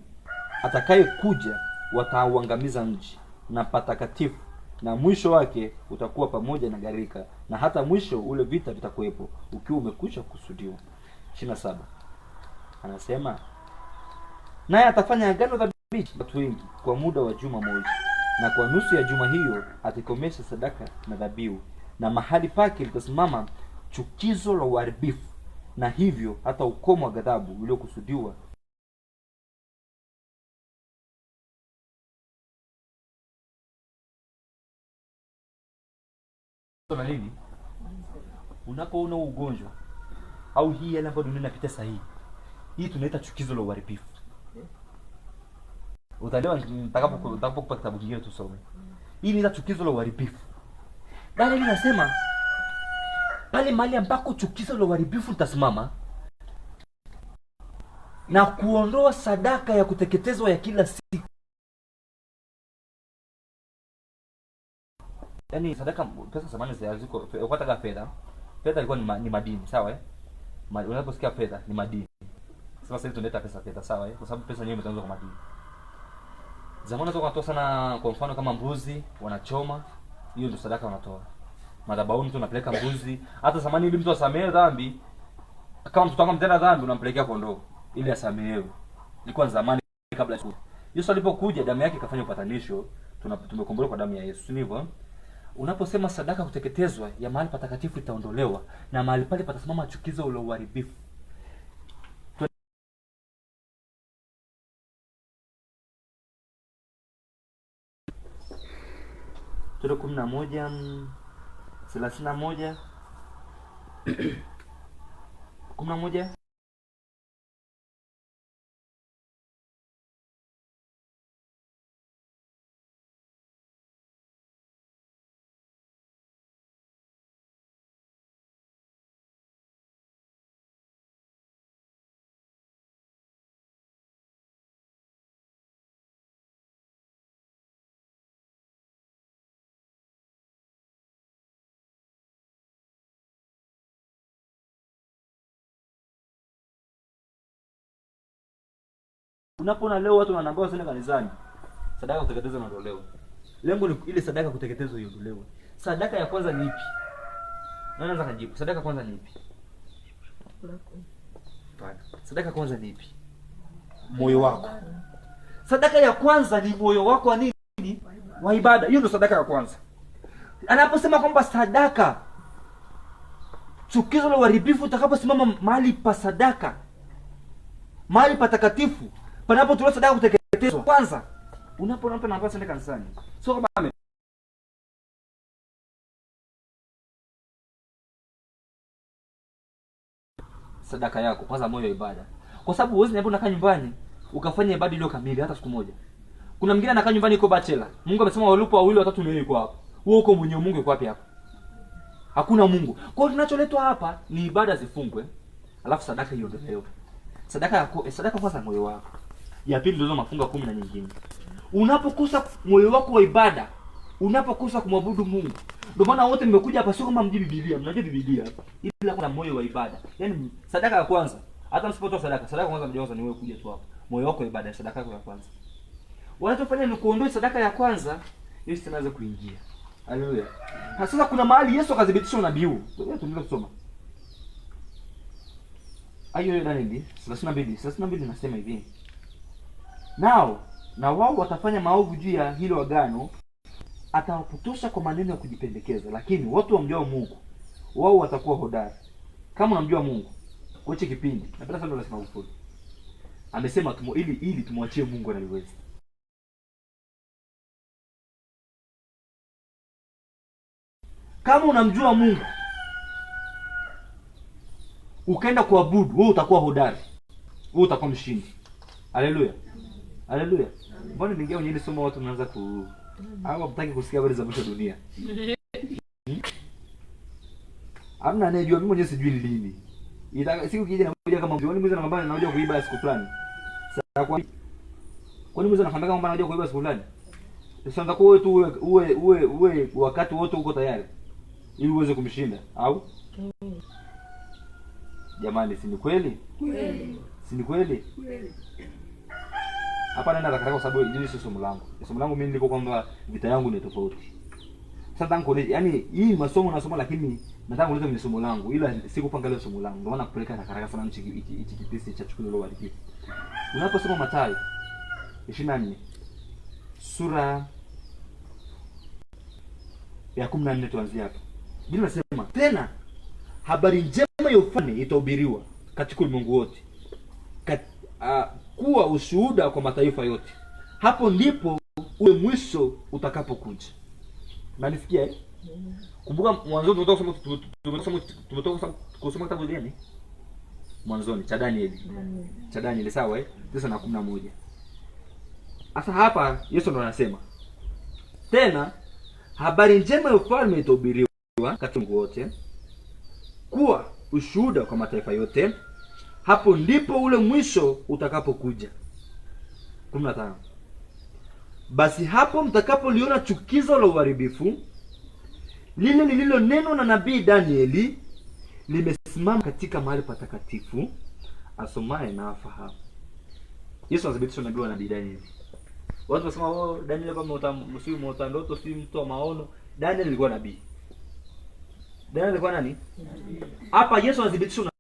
atakaye kuja watauangamiza mji na patakatifu, na mwisho wake utakuwa pamoja na gharika, na hata mwisho ule vita vitakuwepo ukiwa umekwisha kusudiwa. 27. Anasema naye atafanya agano thabiti watu wengi kwa muda wa juma moja, na kwa nusu ya juma hiyo atakomesha sadaka na dhabihu, na mahali pake litasimama chukizo la uharibifu, na hivyo hata ukomo wa ghadhabu uliokusudiwa na nini. Unapoona ugonjwa au hii yale ambayo dunia inapita sasa hii tunaita chukizo la uharibifu. Utaelewa nitakapokupa kitabu kingine tusome. Hii ni chukizo la uharibifu. Bali ninasema pale mahali ambako chukizo la uharibifu litasimama na kuondoa sadaka ya kuteketezwa ya kila siku. Yaani sadaka, pesa zamani zilikuwa ukataka fedha. Fedha ilikuwa ni madini, sawa eh? Unaposikia fedha ni madini. Sasa hivi tunaleta fedha, sawa eh? Kwa sababu pesa yenyewe imetengenezwa kwa madini. Zamani watu wanatoa sana, kwa mfano kama mbuzi wanachoma, hiyo ndio sadaka wanatoa. Madhabahuni mtu anapeleka mbuzi. Hata zamani ili mtu asamehe dhambi, kama mtu akamtenda dhambi unampelekea kondoo ili asamehewe. Ilikuwa zamani kabla Yesu alipokuja, damu yake ikafanya upatanisho, tumekombolewa kwa damu ya Yesu, sivyo? Unaposema sadaka kuteketezwa ya mahali patakatifu itaondolewa, na mahali pale patasimama chukizo la uharibifu. Tendo 11:31 11. Unapoona leo watu wanaambiwa wasende kanisani, sadaka kuteketezwa inaondolewa. Lengo ni ile sadaka kuteketezwa iondolewe. Sadaka ya kwanza ni ipi? Nani anaweza kujibu? Sadaka kwanza ni ipi? Sadaka kwanza ni ipi? Moyo wako. Sadaka ya kwanza ni moyo wako wa nini? Wa ibada. Hiyo ndio sadaka ya kwanza. Anaposema kwamba sadaka, chukizo la uharibifu utakaposimama mahali pa sadaka, mahali patakatifu panapotolewa sadaka kuteketezwa, kwanza unapoona mtu anaanza kwenda kanisani, sio kama sadaka yako kwanza, moyo wa ibada. Kwa sababu uwezi niambia unakaa nyumbani ukafanya ibada iliyo kamili hata siku moja. Kuna mwingine anakaa nyumbani yuko bachelor. Mungu amesema walipo wawili watatu ndio yuko hapo. Wewe uko mwenye Mungu yuko wapi hapa? Hakuna Mungu. Kwa hiyo tunacholetwa hapa ni ibada zifungwe, alafu sadaka iondolewe. Sadaka kwanza moyo wako. Ya pili ndio mafunga 10 na nyingine. Unapokosa moyo wako wa ibada, unapokosa kumwabudu Mungu. Ndio maana wote mmekuja hapa, sio kama mji Biblia, mnajua Biblia hapa. Ila kuna moyo wa ibada. Yaani sadaka ya kwanza, hata msipotoa sadaka kwanza mjaanza ni wewe kuja tu hapa. Moyo wako wa ibada, sadaka yako ya kwanza. Wanachofanya ni kuondoa sadaka ya kwanza, ili sitaanza kuingia. Haleluya. Sasa kuna mahali Yesu akadhibitisha unabii huu. Ngoja tuendelee kusoma. Ayo nani? 32 nasema hivi. Na wao watafanya maovu juu ya hilo agano, atawapotosha kwa maneno ya kujipendekeza, lakini watu wamjua Mungu wao watakuwa hodari. Kama unamjua Mungu kwa hicho kipindi, napenda sana nasema ufupi. Amesema ili tumwachie Mungu analiweza. Kama unamjua Mungu ukaenda kuabudu, wewe utakuwa hodari. Wewe utakuwa mshindi. Haleluya. Haleluya. Mbona ningia kwenye ile somo watu wanaanza ku hawa mtaki kusikia habari za mwisho dunia. Hamna anayejua, mimi mwenyewe sijui lini. Siku kija nakuja kama mjoni mwizi anakwambia anakuja kuiba siku fulani. Sasa kwa nini mwizi anakwambia kama anakuja kuiba siku fulani? Sasa ndio wewe tu uwe wakati wote uko tayari ili uweze kumshinda au? Jamani, si ni kweli? Kweli. Si ni kweli? Kweli. Hapa naenda kwa sababu hili sio somo langu. Somo langu mimi ndiko kwamba vita yangu ni tofauti. Sasa nataka yani hii masomo nasoma, lakini nataka kuleta kwenye somo langu, ila sikupanga leo somo langu. Ndio maana kupeleka haraka sana hichi kipisi cha chukua leo hadi. Unaposoma Mathayo 24 sura ya 14 tuanzie hapo. Biblia inasema, tena habari njema ya ufalme itahubiriwa katika ulimwengu wote, kuwa ushuhuda kwa mataifa yote. Hapo ndipo ule mwisho utakapokuja. Unanisikia eh? Kumbuka mwanzo tumetoka kusoma kitabu gani? Mwanzoni cha Danieli. Cha Danieli, sawa eh? 9:11. Sasa hapa Yesu ndo anasema, tena habari njema ya ufalme itahubiriwa katika ulimwengu wote, kuwa ushuhuda kwa mataifa yote. Hapo ndipo ule mwisho utakapokuja. 15. Basi hapo mtakapoliona chukizo la uharibifu lile lililo neno na nabii Danieli limesimama katika mahali patakatifu, asomaye na afahamu. Yesu anathibitisha nabii wa nabii Danieli. Watu wasema Danieli kama mota ndoto, si mtu wa maono. Danieli alikuwa nabii. Danieli alikuwa nani? Hapa Yesu anathibitisha nabii.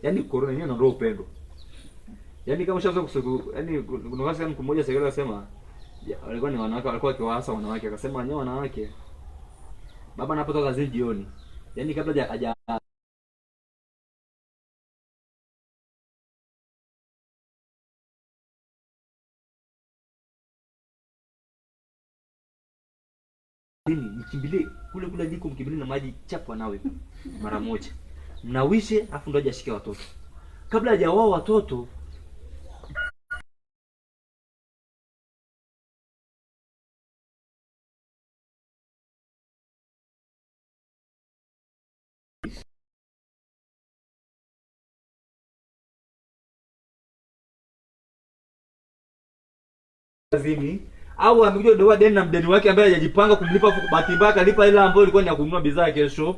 Yaani corona yenyewe ndio upendo. Yaani kama ushaanza kusuku, yaani kuna wasi mtu mmoja sasa anasema walikuwa ni wanawake, walikuwa kiwaasa wanawake, akasema nyewe wanawake baba anapotoka kazi jioni, yaani kabla haja mkimbilie kule jiko, mkimbilie na maji chapu nawe mara moja. Mnawishe afu ndo ajashike watoto. Kabla hajaoa watoto kazini au amekuja doa deni na mdeni wake ambaye hajajipanga kumlipa, bahati mbaya kalipa ile ambayo ilikuwa ni ya kununua bidhaa kesho.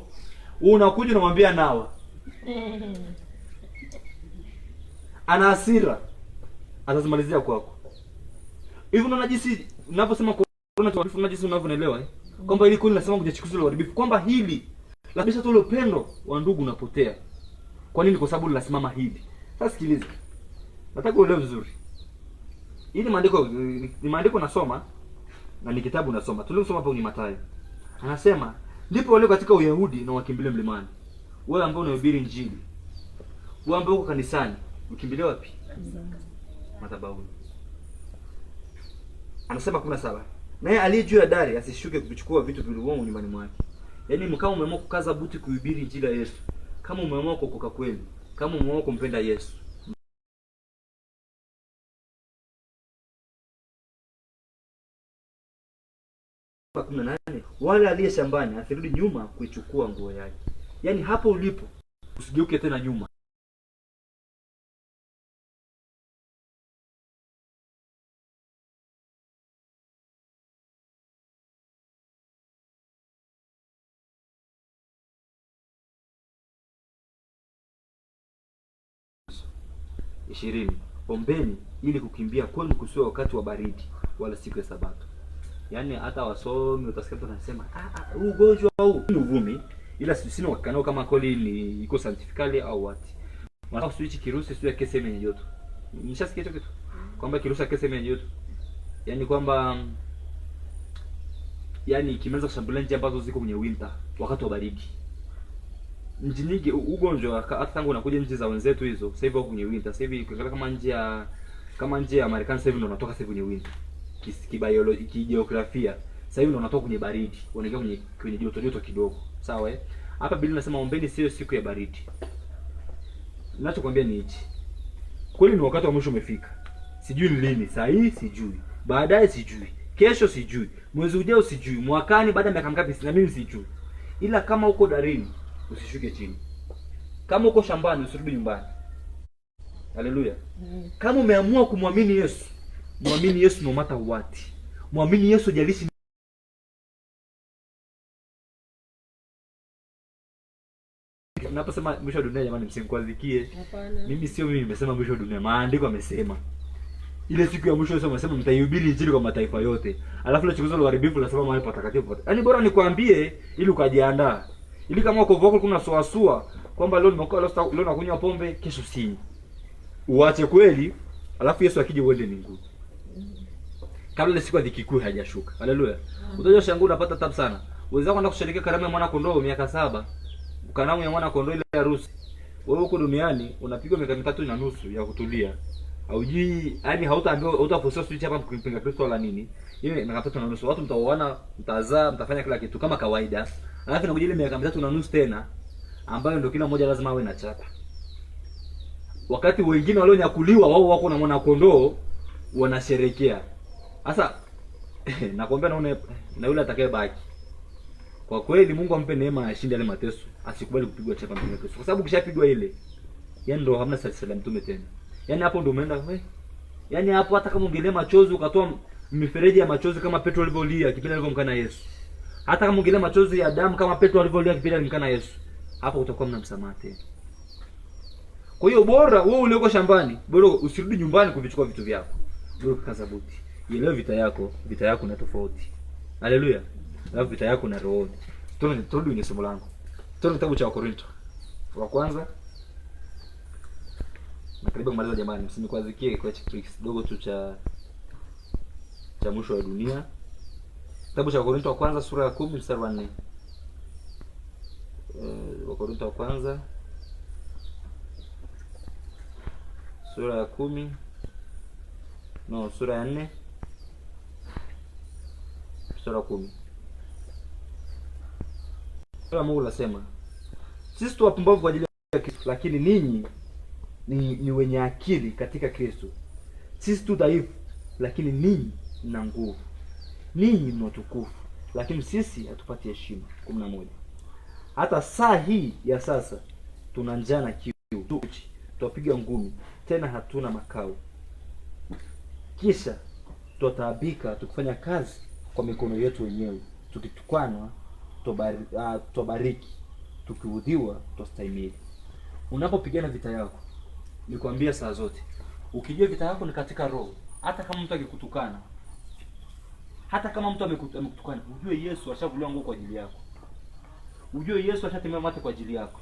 Unakuja unamwambia nawa. Ana hasira. Atazimalizia kwako. Hivi unaona jinsi ninaposema corona tu, unaona jinsi unavyoelewa eh? Kwamba ili kweli nasema kujachukuza ile uharibifu, kwamba hili labda tu ile upendo wa ndugu unapotea. Kwa nini? Kwa sababu linasimama hili. Sasa sikiliza. Nataka uelewe vizuri. Hili maandiko nasoma na ni kitabu nasoma. Tulisoma hapo ni Mathayo. Anasema, ndipo wale katika Uyahudi na wakimbilia mlimani. Wewe ambao unahubiri Injili, wewe ambao uko kanisani, ukimbilia wapi? Madhabahuni. Anasema 17. Naye aliye juu ya dari asishuke kuchukua vitu vilivyomo nyumbani mwake. Yaani kama umeamua kukaza buti kuhubiri Injili ya Yesu, kama umeamua kuokoka kweli, kama umeamua kumpenda Yesu, 18, wala aliye shambani asirudi nyuma kuichukua nguo yake. Yaani hapo ulipo usigeuke tena nyuma. Ishirini, ombeni ili kukimbia kwenu kusiwe wakati wa baridi wala siku ya Sabato. Yaani hata wasomi utasikia mtu anasema huu ugonjwa huu ni uvumi, ila sina uhakika nao kama kweli ni iko scientifically au what. Wanataka switch kirusi sio kesi yenye joto. Nishasikia hicho kitu kwamba kirusi kesi yenye joto. Yaani kwamba kimeanza kushambulia nchi ambazo ziko kwenye winter wakati wa baridi. Nchi nyingi ugonjwa hata tangu unakuja nchi za wenzetu hizo sasa hivi wako kwenye winter. Sasa hivi ukiangalia kama nchi ya Marekani sasa hivi ndio unatoka sasa kwenye winter. Kibiolojia, kijiografia sasa hivi ndio unatoka kwenye baridi, unaingia kwenye joto kidogo. Sawa Hapa Biblia inasema ombeni sio siku ya baridi. Ninachokwambia ni hichi. Kweli ni wakati wa mwisho umefika. Sijui ni lini, saa hii sijui. Baadaye sijui. Kesho sijui. Mwezi ujao sijui. Mwakani baada ya miaka mingapi na mimi sijui. Ila kama uko darini usishuke chini. Kama uko shambani usirudi nyumbani. Haleluya. Kama umeamua kumwamini Yesu, muamini Yesu no matter what. Muamini Yesu jalishi. Naposema mwisho wa dunia jamani msinikwazikie. Mimi sio mimi nimesema mwisho wa dunia. Maandiko yamesema. Ile siku ya mwisho Yesu amesema mtaihubiri injili kwa mataifa yote. Alafu ile chukizo la uharibifu linasema mahali patakatifu. Yaani bora nikwambie ili ukajiandaa. Ili kama uko voko kuna suasua kwamba leo nimekuwa leo nakunywa pombe kesho sinywi. Uache kweli, alafu Yesu akija uende mbinguni. Kabla ile siku ya dhiki kuu haijashuka. Haleluya. Utajua shangu unapata tabu sana. Uweza kwenda kusherehekea karamu ya mwana kondoo miaka 7. Karamu ya mwana kondoo ile harusi. Wewe huko duniani unapigwa miaka 3.5 ya kutulia. Haujui, yani hautaambiwa utaforce switch hapa kumpinga Kristo wala nini. Ile miaka 3.5 watu mtaoana, mtazaa, mtafanya kila kitu kama kawaida. Alafu inakuja ile miaka 3.5 tena ambayo ndio kila mmoja lazima awe na chapa. Wakati wengine walionyakuliwa wao wako na mwana kondoo wanasherekea. Sasa nakwambia na yule atakayebaki. Kwa kweli Mungu ampe neema ashinde ile mateso, asikubali kupigwa chapa mbele Kristo. Kwa sababu kishapigwa ile, yani ndio hamna sala mtume tena. Yani hapo ndio umeenda wewe. Yani hapo hata kama ungelia machozi ukatoa mifereji ya machozi kama Petro alivyolia kipindi alivyomkana Yesu. Hata kama ungelia machozi ya damu kama Petro alivyolia kipindi alimkana Yesu. Hapo utakuwa mna msamaha tena. Kwa hiyo bora wewe ulioko shambani, bora usirudi nyumbani kuvichukua vitu vyako. Bora kaza buti. Ile vita yako na tofauti. Haleluya. Na vita yako na roho. Turudi kwenye somo langu. Turudi kitabu cha Wakorintho wa kwanza. Na karibu kumaliza jamani, msinikwazikie kwa tricks kidogo tu cha mwisho wa dunia. Kitabu cha Wakorintho wa kwanza sura ya 10 mstari wa 4. Wakorintho wa kwanza sura ya 10 sura ya 4 mstari wa 10. Mungu anasema, sisi tu wapumbavu kwa ajili ya Kristo, lakini ninyi ni wenye akili katika Kristo. Sisi tu dhaifu, lakini ninyi mna nguvu. Ninyi ni watukufu, lakini sisi hatupati heshima. 11. Hata saa hii ya sasa tuna njaa na kiu, tupiga ngumi, tena hatuna makao. Kisha tutaabika tukifanya kazi kwa mikono yetu wenyewe, tukitukwanwa tubariki, tukiudhiwa tutastahimili. Unapopigana vita yako, nikwambia saa zote, ukijua vita yako ni katika roho, hata kama mtu akikutukana, hata kama mtu amekutukana, ujue Yesu ashavuliwa nguo kwa ajili yako. Ujue Yesu ashatemea mate kwa ajili yako.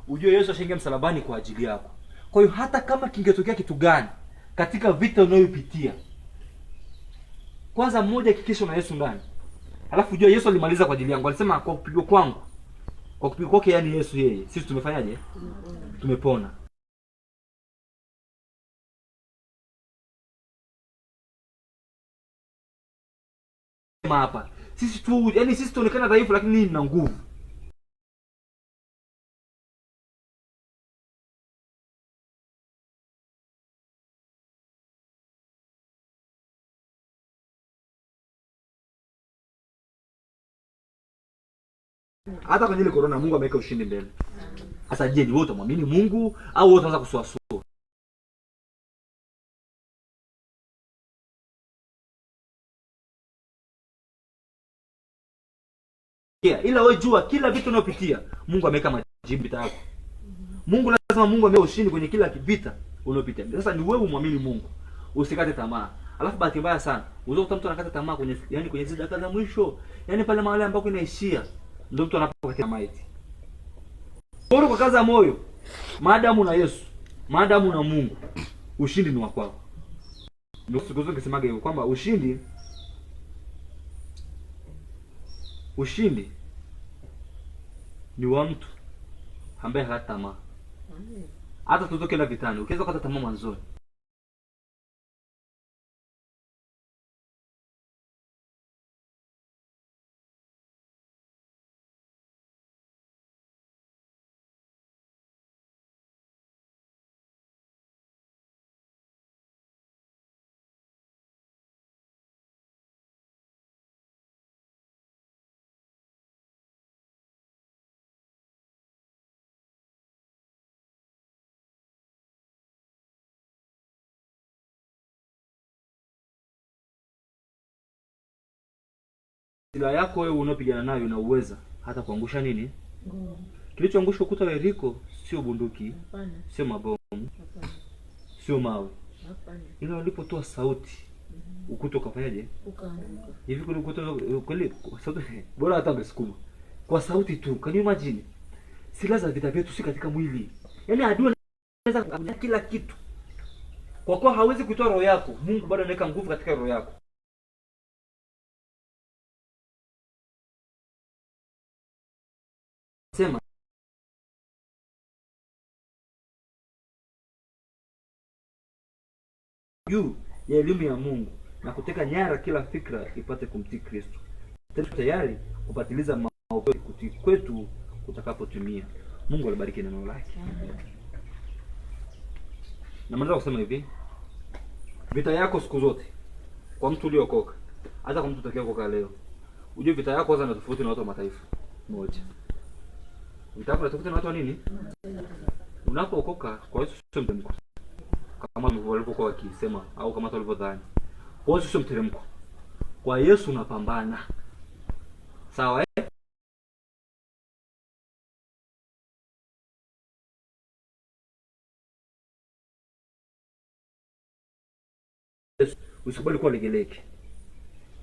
Ujue Yesu ashaingia msalabani kwa ajili yako. Kwa hiyo hata kama kingetokea kitu gani katika vita unayopitia, kwanza mmoja hakikisha na Yesu ndani. Alafu ujue Yesu alimaliza kwa ajili yangu. Alisema kwa kupigwa kwangu, kwa kupigwa kwake, yani Yesu yeye, sisi tumefanyaje? Tumepona. Hapa sisi tu, yani sisi tuonekana dhaifu, lakini nini na nguvu. Hata kwenye ile corona Mungu ameweka ushindi mbele. Sasa je, ni wewe utamwamini Mungu au wewe utaanza kusuasua? Ila wewe jua kila vitu unayopitia Mungu ameweka majibu yako. Mungu lazima Mungu ameweka ushindi kwenye kila vita unayopitia. Sasa ni wewe umwamini Mungu. Usikate tamaa. Alafu bahati mbaya sana, unaweza kukuta mtu anakata tamaa kwenye kwenye zile dakika za mwisho. Pale mahali ambapo inaishia ndio mtu anapokata tamaa eti. Bora kwa kaza moyo. Maadamu na Yesu, maadamu na Mungu, ushindi ni wa kwako. Ndio siku zote nikisemaga hivyo kwamba ushindi ni wa mtu ambaye hana tamaa. Hata tutoke na vitani, ukiweza kukata tamaa mwanzoni, silaha yako wewe unapigana nayo na uweza hata kuangusha nini? Kilichoangusha ukuta wa Yeriko sio bunduki, sio mabomu, sio mawe. Ila walipotoa sauti, ukuta ukafanyaje? Ukaanguka. Hivi kule ukuta kweli sauti bora hata ungesukuma. Kwa sauti tu, can you imagine? Silaha za vita vyetu si katika mwili. Yaani adui anaweza kufanya kila kitu. Kwa kuwa hawezi kutoa roho yako, Mungu bado anaweka nguvu katika roho yako. Sema juu ya elimu ya Mungu na kuteka nyara kila fikra ipate kumtii Kristo. Tayari kupatiliza maovu kutii kwetu kutakapotumia. Mungu alibariki neno lake. Na mwanzo kusema hivi, vita yako siku zote kwa mtu uliokoka, hata kwa mtu utakayeokoka leo, ujue vita yako kwanza ni tofauti na watu wa mataifa. Moja. Vita yako ni tofauti na watu wa nini? Unapookoka kwa Yesu sio mteremko. Kama walivyokuwa wakisema au kama walivyodhani. Kwa Yesu sio mteremko. Kwa Yesu unapambana. Sawa eh? Usikubali kuwa legeleke.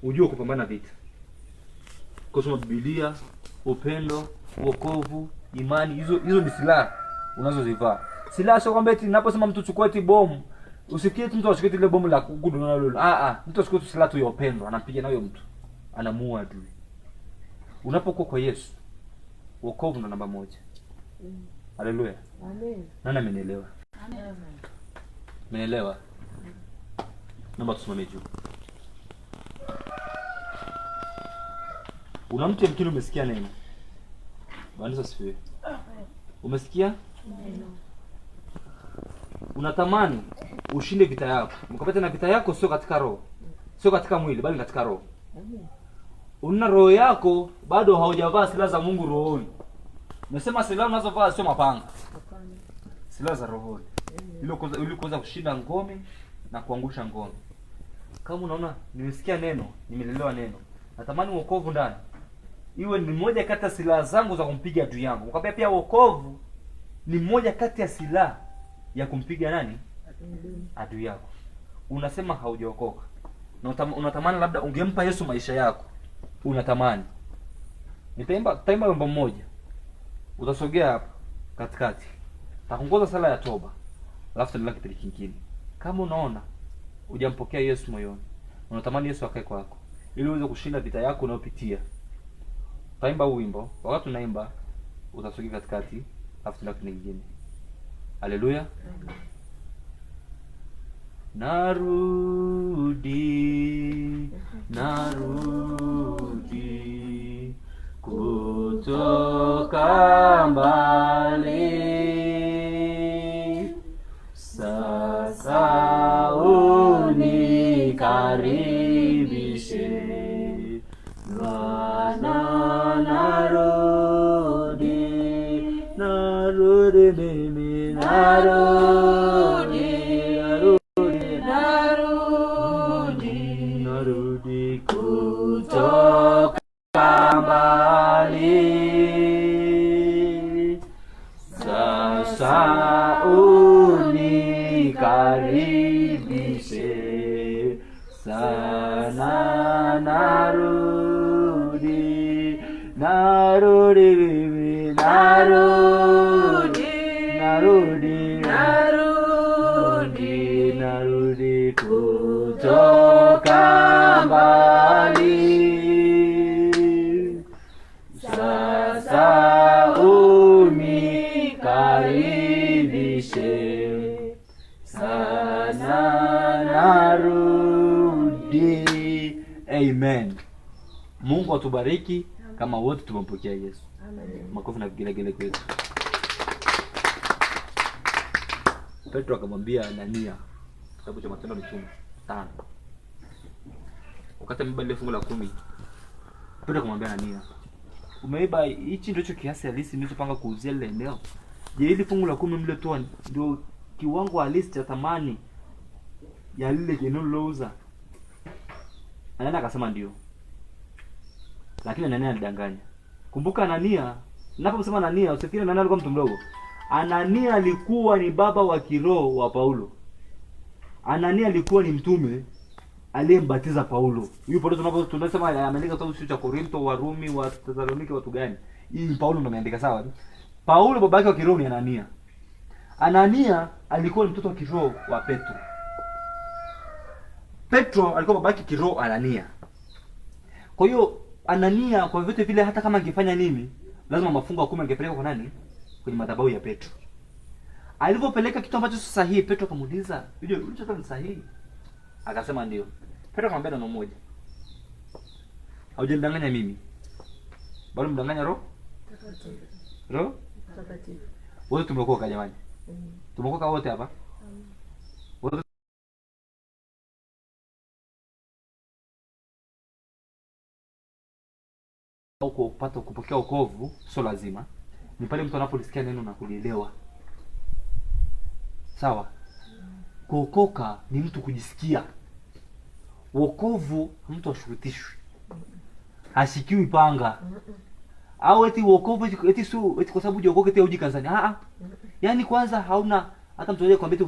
Ujue kupambana vita. Kusoma Biblia, upendo, wokovu, imani, hizo ni silaha unazozivaa. Silaha sio kwamba eti ninaposema mtu chukua eti bomu, usikie eti mtu ashike ile bomu la kugudu na lolo. Mtu ashike silaha tu ya upendo, anampiga nayo mtu. Anamuua adui. Unapokuwa kwa Yesu, wokovu ndo namba moja. Haleluya. Amen. Nani amenielewa? Amen. Amenielewa? Naomba tusimame juu. Una mtu mkini umesikia neno? Bwana asifiwe. Umesikia? Neno. Unatamani ushinde vita yako. Mkapata na vita yako sio katika roho. Sio katika mwili bali katika roho. Una roho yako bado haujavaa silaha za Mungu rohoni. Nasema silaha unazovaa sio mapanga. Silaha za rohoni. Ili kuweza kushinda ngome na kuangusha ngome. Kama unaona nimesikia neno, nimelelewa neno, natamani wokovu ndani iwe ni moja kati ya silaha zangu za kumpiga adui yangu. Nikwambia pia wokovu ni moja kati ya silaha ya kumpiga nani? Adui yako. Unasema haujaokoka. Na unatamani labda ungempa Yesu maisha yako. Unatamani. Nitaimba wimbo mmoja. Utasogea hapa katikati. Takuongoza sala ya toba. Alafu tuendelee kitu kingine. Kama unaona hujampokea Yesu moyoni, unatamani Yesu akae kwako ili uweze kushinda vita yako unayopitia, taimba huu wimbo. Wakati tunaimba utasogea katikati, alafu tuna kitu kingine. Haleluya. Narudi kutoka mbali, sasa unikaribishe Bwana, narudi kutoka mbali, sasa unikaribishe sana. Narudi mimi, narudi kutoka mbali, sasa unikaribishe sana. Narudi. Amen. Mungu atubariki kama wote tumempokea Yesu. Makofi na vigelegele kwetu. Petro akamwambia Anania, kitabu cha Matendo ya Mitume 5. Wakati amebeba ile fungu la 10, Petro akamwambia Anania, umeiba hichi ndicho kiasi halisi nilichopanga kuuzia ile eneo. Je, ili fungu la 10 mliotoa ndio kiwango halisi cha thamani ya lile eneo lilouza? Anania akasema ndio. Lakini Anania alidanganya. Kumbuka Anania, ninaposema Anania usifikiri Anania alikuwa mtu mdogo. Anania alikuwa ni baba wa kiroho wa Paulo. Anania alikuwa ni mtume aliyembatiza Paulo. Huyu Paulo tunasema ameandika kitabu cha Korintho, Warumi, wa Thessalonike, watu gani? Hii Paulo ndo ameandika, sawa? Paulo baba yake wa kiroho ni Anania. Anania alikuwa ni mtoto wa kiroho wa Petro. Petro alikuwa baba yake kiroho Anania. Kwa hiyo Anania kwa vyote vile, hata kama angefanya nini, lazima mafungo ya 10 angepeleka kwa nani? Kwenye madhabahu ya Petro. Alipopeleka kitu ambacho si sahihi, Petro akamuuliza, "Unajua ulichotaka ni sahihi?" Akasema ndio. Petro akamwambia neno moja, "Haujanidanganya mimi, bali mdanganya Roho Mtakatifu." Roho Mtakatifu. Wote tumeokoka jamani. Tumeokoka wote hapa. Wote kupata kupokea wokovu sio lazima. Ni pale mtu anapolisikia neno na kulielewa. Sawa? Kuokoka ni mtu kujisikia. Wokovu mtu ashurutishwi. Hashikiwi panga. Au eti wokovu eti kwa sababu ujokoke eti uji kanisani. Yaani kwanza hauna hata mtu mmoja kwambia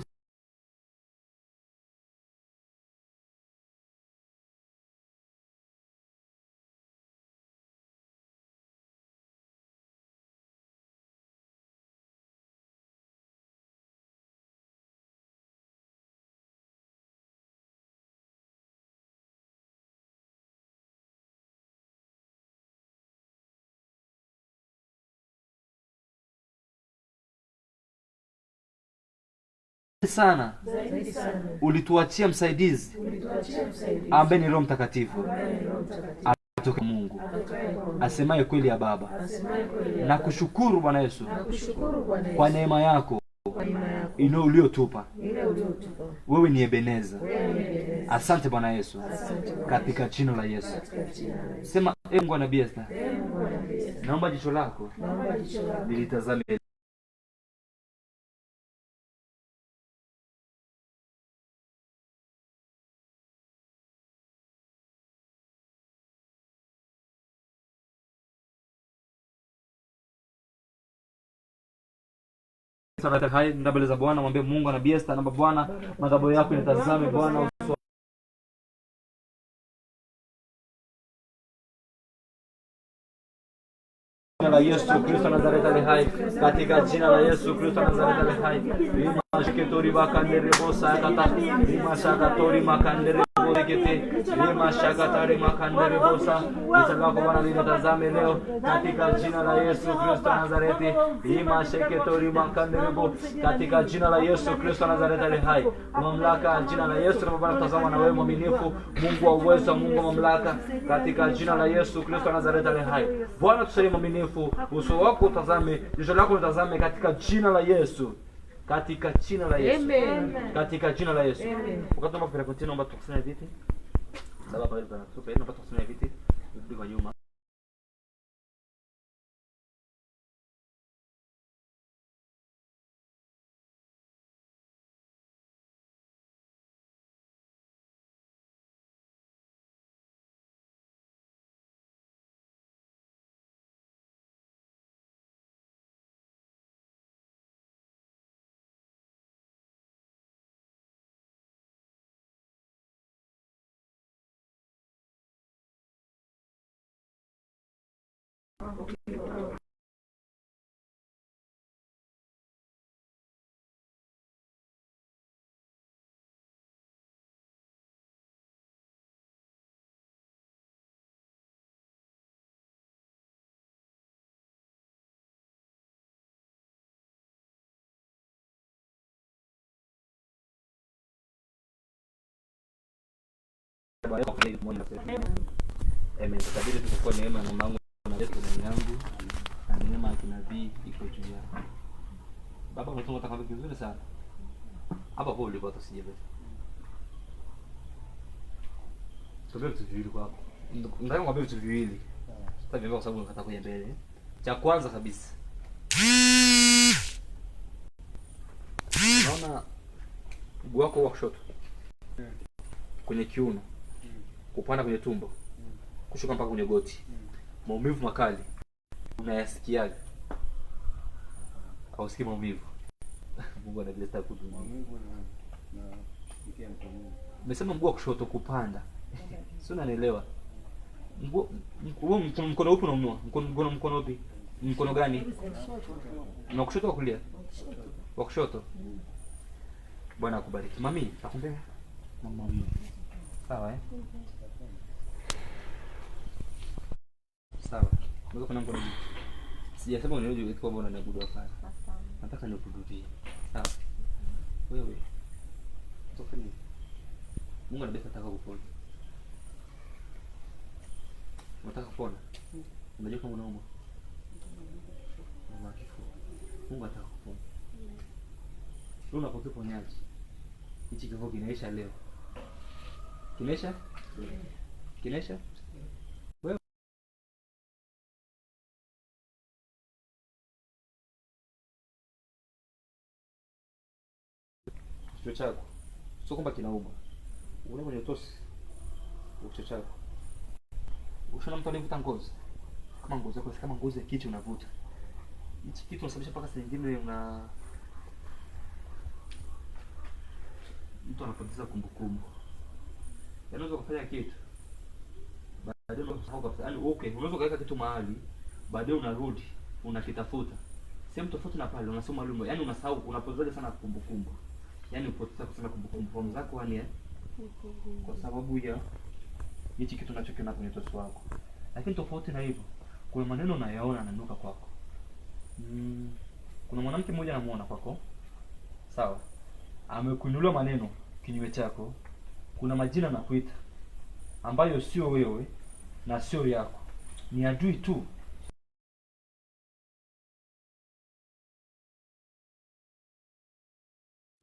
sana. Ulituachia msaidizi ambaye ni Roho Mtakatifu atoka Mungu asemaye kweli ya Baba. Na kushukuru Bwana Yesu kwa neema yako ino uliotupa. Wewe ni Ebeneza. Asante Bwana Yesu, katika jina la Yesu. Sema, Mungu wa Nabii Esther, naomba jicho lako nilitazame sana. Hai mbele za Bwana, mwambie Mungu wa Nabii Esther, naomba Bwana madhabahu yako nitazame Bwana la Yesu Kristo Nazareti ali hai, katika jina la Yesu Kristo Nazareti ali hai. Mashiketori bakandere bosa kata, mashakatori makandere borekete, mashakatari makandere bosa. Nitalako Bwana ninatazame leo katika jina la Yesu Kristo Nazareti. Mashiketori makandere bo, katika jina la Yesu Kristo Nazareti ali hai. Mamlaka jina la Yesu na Bwana tazama na wewe mwaminifu, Mungu wa uwezo, Mungu wa mamlaka, katika jina la Yesu Kristo Nazareti ali hai. Bwana tusaidie mwaminifu, uso wako utazame, jicho lako litazame katika jina la Yesu. Katika jina la Yesu. Amen. Katika jina la Yesu. Wakati tunapofanya continue, naomba tukusanye viti. Sababu bado tunasupa, naomba tukusanye viti. Rudi kwa nyuma. Kabidi tukua neema na Mungu na Yesu ndani yangu na neema ya kinabii iko juu yako. Baba mtoto kama vizuri sana. Hapa kwa ulikuwa tusijebe. Tuambie vitu viwili kwa hapo. Ndio ngombe vitu viwili. Sasa kwa sababu nataka kuja mbele. Cha kwanza kabisa. Naona mguu wako wa kushoto. Kwenye kiuno. Kupanda kwenye tumbo. Kushuka mpaka kwenye goti. Maumivu makali. Unayasikiaje? Au sikii maumivu? Mungu anavileta kutu. Maumivu na sikia mkono. Nimesema mguu wa kushoto kupanda. Sio, unanielewa? Mkono upi unaumwa? Mkono upi? Mkono gani? Na kushoto au kulia? Wa kushoto. Bwana akubariki. Mami, nakumbea. Mami. Sawa Sawa. Unaweza kuna mkono juu. Sijasema unajua kwa mbona nabudu hapa. Nataka nikuhudumie. Sawa. Wewe. Tofauti. Mungu anabesa nataka kupona. Unataka kupona? Unajua kama unaumwa? Mungu ataka kupona. Leo unapokea ponyaji. Hichi kifo kinaisha leo. Kinaisha? Kinaisha? Wewe kichwa chako sio kwamba kinauma. Ule kwenye utosi kichwa chako. Ushona mtu alivuta ngozi. Kama ngozi yako kama ngozi ya kichwa unavuta. Hichi kitu unasababisha mpaka saa nyingine mtu anapoteza kumbukumbu. Unaweza kufanya kitu baadaye unasahau kabisa. Yaani okay, unaweza kuweka kitu mahali baadaye unarudi unakitafuta sehemu tofauti na pale unasoma lumo. Yaani unasahau, unapoteza sana kumbukumbu. Yaani upoteza sana kumbukumbu zako yani kwa sababu ya hichi kitu unachokiona kwenye tosi wako. Lakini tofauti na hivyo, kuna maneno unayaona yananuka kwako. Kuna mwanamke mmoja anamuona kwako. Sawa? Amekuinulia maneno kinyume chako. Kuna majina anakuita ambayo sio wewe na sio yako. Ni adui tu.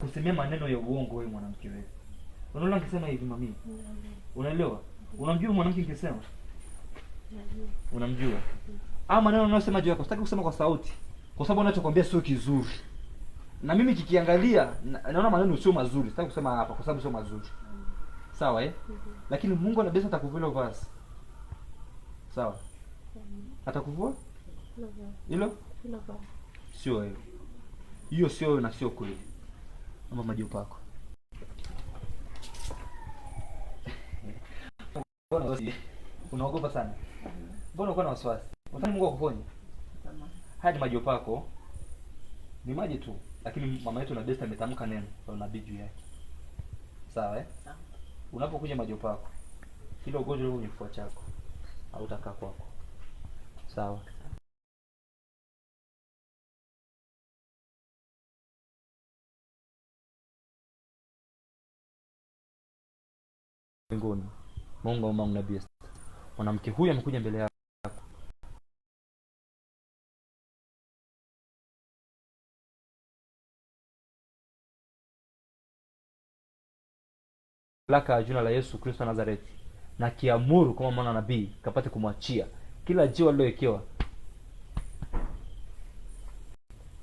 Kusemea maneno ya uongo wewe mwanamke wewe. Unaona nikisema hivi mami? Unaelewa? Unamjua mwanamke nikisema? Unamjua? Maneno unayosema juu yako sitaki kusema kwa sauti. Kwa sababu anachokwambia sio kizuri. Na mimi kikiangalia naona maneno sio mazuri. Sitaki kusema hapa kwa sababu sio mazuri. Sawa Lakini Mungu anabesa atakuvua vazi. Sawa? Atakuvua? Hilo? Sio wewe. Hiyo sio wewe na sio kweli. Ama majopo yako. Unaogopa sana. Mbona uko na wasiwasi? Unataka Mungu akuponye? Haya ni majopo yako. Ni maji tu, lakini mama yetu na Besta ametamka neno kwa nabii juu yake. Sawa Sawa. Unapokuja majopo yako, kile ugonjwa ule kwenye kifua chako hautakaa kwako. Sawa. Mbinguni. Mungu mama na Besta. Mwanamke huyu amekuja mbele yako. Laka jina la Yesu Kristo wa Nazareti na kiamuru kama mwana nabii kapate kumwachia kila jiwe lilowekewa,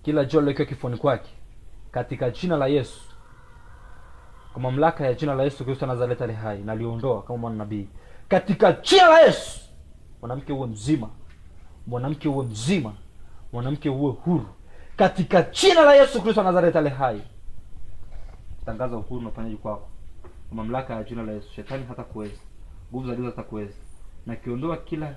kila jiwe lilowekewa kifoni kwake katika jina la Yesu, kwa mamlaka ya jina la Yesu Kristo wa Nazareti ali hai, na liondoa kama mwana nabii katika jina la Yesu. Mwanamke uwe mzima, mwanamke uwe mzima, mwanamke uwe huru katika jina la Yesu Kristo wa Nazareti ali hai. Tangaza uhuru na uponyaji kwako kwa mamlaka ya jina la Yesu. Shetani hata kuweza, nguvu za giza hata kuweza, na kiondoa kila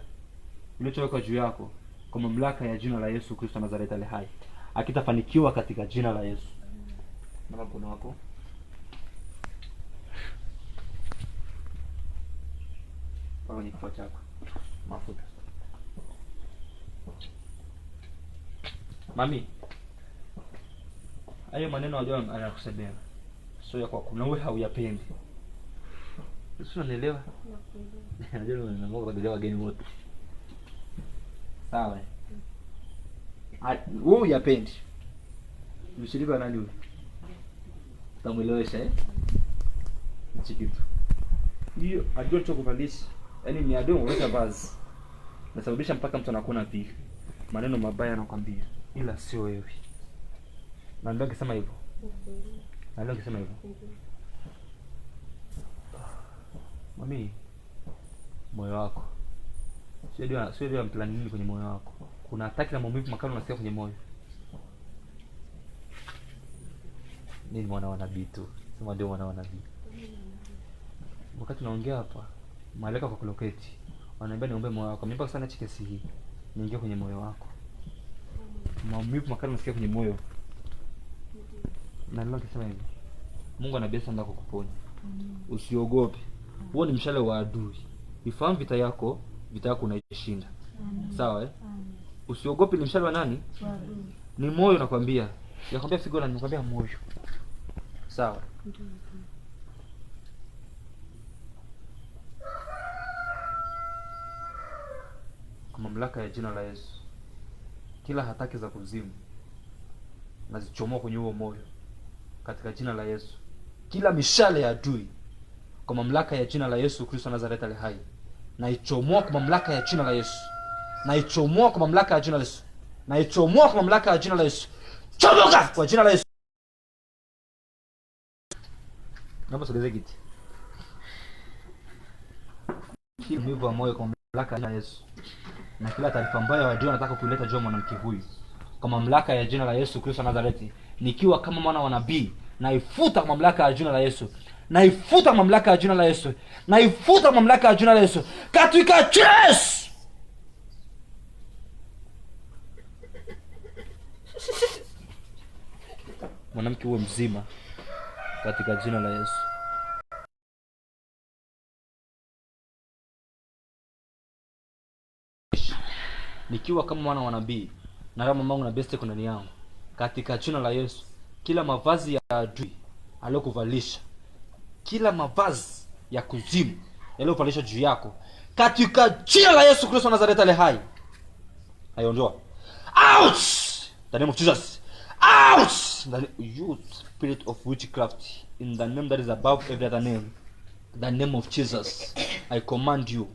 kilichowekwa juu yako kwa mamlaka ya jina la Yesu Kristo Nazareti aliye hai. Akitafanikiwa katika jina la Yesu. Na mkono wako. Panga ni kifua chako. Mafuta. Mami. Hayo maneno unajua anakusemea. Sio ya kwako. Na wewe hauyapendi. Sio, unanielewa? Nakuelewa. Najua unaamua kubadilisha wageni wote. Sawa. Wewe uyapendi. Mshirika nani huyo? Tamuelewesha Chikitu. Hiyo ajua chokuvalisha. Yaani ni adongo unaweka vazi. Nasababisha mpaka mtu anakuwa vile. Maneno mabaya anakuambia, ila sio wewe. Na ndio akisema hivyo. Na ndio akisema hivyo. Mami, moyo wako. Sio ndio mplani nini kwenye moyo wako? Kuna ataki na maumivu makali unasikia kwenye moyo. Nini mwana wa nabii tu? Sema ndio mwana wa nabii. Wakati naongea hapa, malaika kwa kuloketi. Wananiambia niombe moyo wako. Mimi sana chikesi hii. Niingie kwenye moyo wako. Maumivu makali unasikia kwenye moyo. Na ndio akisema hivi. Mungu anabesa ndako kukuponya. Usiogope. Huo ni mshale wa adui. Ifahamu vita yako unaishinda. Sawa Usiogope, ni mshale wa nani? Wa adui. Ni moyo nakwambia. Yakwambia figo na nakwambia moyo. Sawa. Kwa mamlaka ya jina la Yesu, kila hataki za kuzimu nazichomoa kwenye huo moyo katika jina la Yesu. Kila mishale ya adui kwa mamlaka ya jina la Yesu Kristo Nazareti aliye hai, naichomoa kwa mamlaka ya jina la Yesu. Naichomoa kwa mamlaka ya jina la Yesu. Naichomoa kwa mamlaka ya jina la Yesu. Chomoka kwa jina la Yesu. Naomba sogeze kiti. Kila mwivu wa moyo kwa mamlaka ya Yesu. Na kila taarifa mbaya adui anataka kuleta juu mwanamke huyu, kwa mamlaka ya jina la Yesu Kristo Nazareti, nikiwa kama mwana wa nabii, naifuta kwa mamlaka ya jina la Yesu. Naifuta mamlaka ya jina la Yesu. Naifuta mamlaka ya jina la Yesu. Katika Yesu. Mwanamke huo mzima katika jina la Yesu. Nikiwa kama mwana wa nabii, na kama Mungu na beste kuna ndani yangu, katika jina la Yesu, kila mavazi ya adui aliyokuvalisha, kila mavazi ya kuzimu yaliyovalisha juu yako, katika jina la Yesu Kristo Nazareti aliye hai, ayondoa. Out! The name of Jesus. Out! You spirit of witchcraft, in the name that is above every other name, the name of Jesus, I command you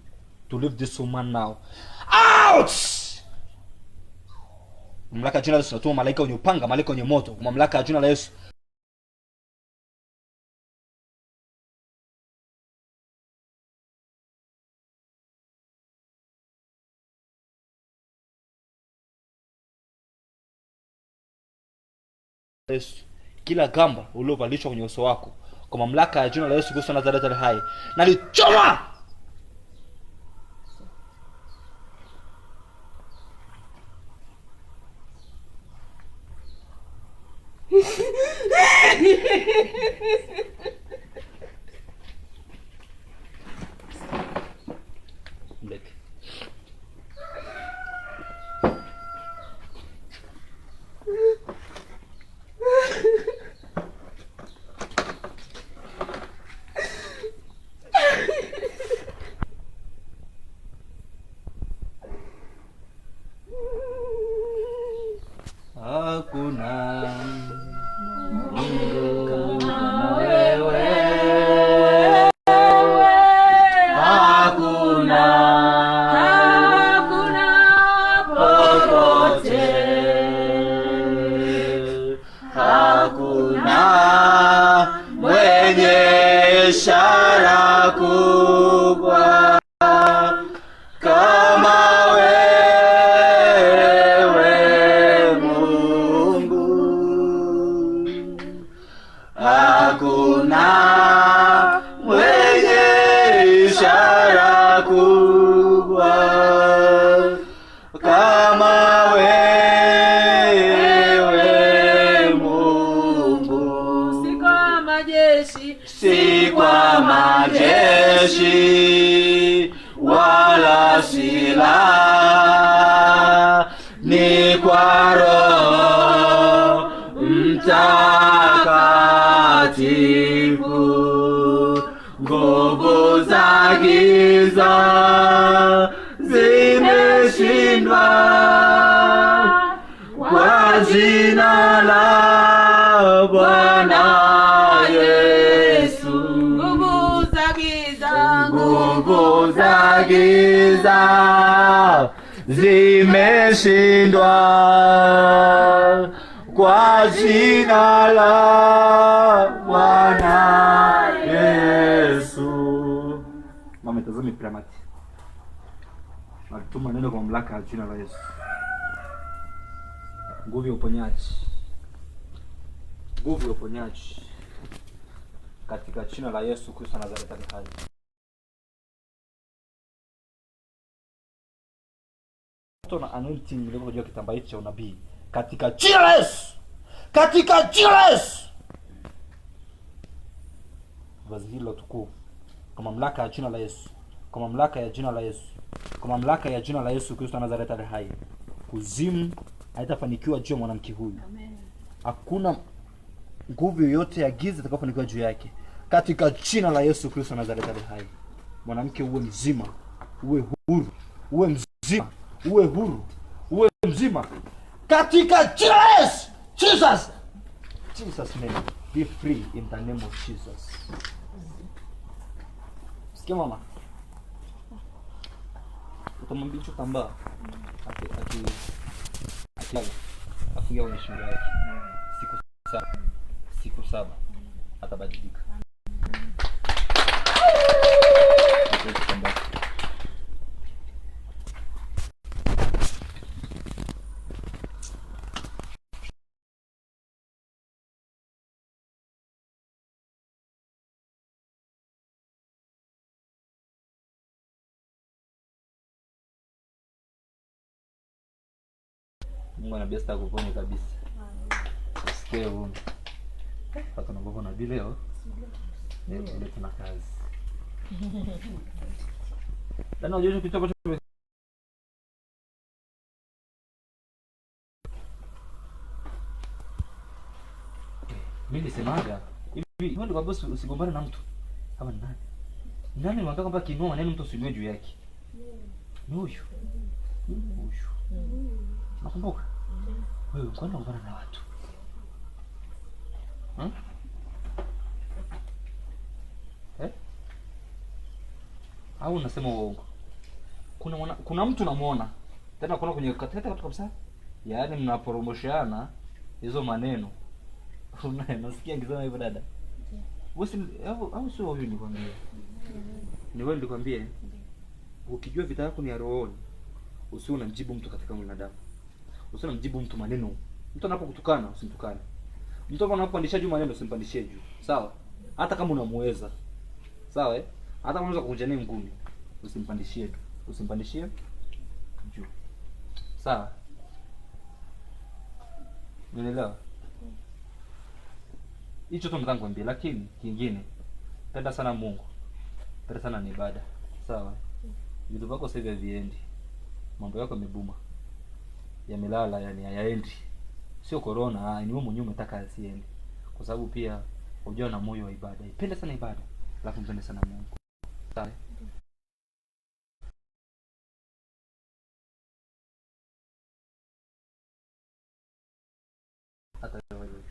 to leave this woman now. Out! Mamlaka ya jina la Yesu, natuma malaika wenye upanga, malaika wenye moto, mamlaka ya jina la Yesu. Yesu, kila gamba uliovalishwa kwenye uso wako, kwa mamlaka ya jina la Yesu Kristo Nazareti aliye hai, nalichoma. Mlete. Hakuna Mungu kama wewe, hakuna
silaha ni kwa Roho Mtakatifu. Nguvu za giza zimeshindwa kwa jina la Bwana Yesu.
Nguvu za giza,
Nguvu za giza zimeshindwa kwa jina la Bwana Yesu. Mama, tazame Piramati. Natuma neno kwa mamlaka ya jina la Yesu. Nguvu ya uponyaji. Nguvu ya uponyaji katika jina la Yesu Kristo wa Nazareti aliye hai. Tuna anointing ile kwa kitambaa cha unabii katika jina la Yesu. Katika jina la Yesu. Vazi hilo tukufu kwa mamlaka ya jina la Yesu. Kwa mamlaka ya jina la Yesu. Kwa mamlaka ya jina la Yesu Kristo wa Nazareti aliye hai. Kuzimu haitafanikiwa juu ya mwanamke huyu. Amen. Hakuna nguvu yoyote ya giza itakayofanikiwa juu yake. Katika jina la Yesu Kristo wa Nazareti aliye hai. Mwanamke uwe mzima, uwe huru, uwe mzima, uwe huru, uwe mzima. Katika jina la Yesu. Jesus. Jesus name. Be free in the name of Jesus. Sikia mama. Utamwambia chotamba. Afungia kwenye shingo yake. Siku saba atabadilika. Mungu anabesta kuponya kabisa. Sikia huko. Hata na nguvu na leo. Leo tuna kazi. Dana unajua kitu ambacho mimi nisemaga hivi, wewe kwa boss usigombane na mtu. Kama nani? Nani mwambia kwamba kinua maneno mtu usinywe juu yake. Ni huyu. Nakumbuka. Wewe kwani unagombana na watu? Au unasema uongo? Kuna mtu namuona. Tena kuna kwenye katete watu kabisa. Yaani mnaporomoshiana hizo maneno. Unasikia ngizama hivyo dada. Au sio huyu nikwambia. Ni wewe nilikwambia. Ukijua vita yako ni ya rohoni, usiwe unamjibu mtu katika mwanadamu. Usiwe unamjibu mtu maneno. Mtu anapokutukana usimtukane. Mtu anapopandisha juu maneno usimpandishie juu. Sawa? Hata kama unamuweza. Sawa eh? Hata kama unaweza kuvunjania ngumi, usimpandishie tu. Usimpandishie juu. Sawa? Unaelewa? Hicho tu nataka nikwambie, lakini kingine penda sana Mungu. Penda sana ibada. Sawa? Vitu vyako sasa hivi viendi. Mambo yako yamebuma. Yamelala, yani hayaendi. Sio corona, ni wewe mwenyewe umetaka asiende. Kwa sababu pia unajua na moyo wa ibada. Ipende sana ibada, alafu mpende sana Mungu. Sawa? Hata wewe.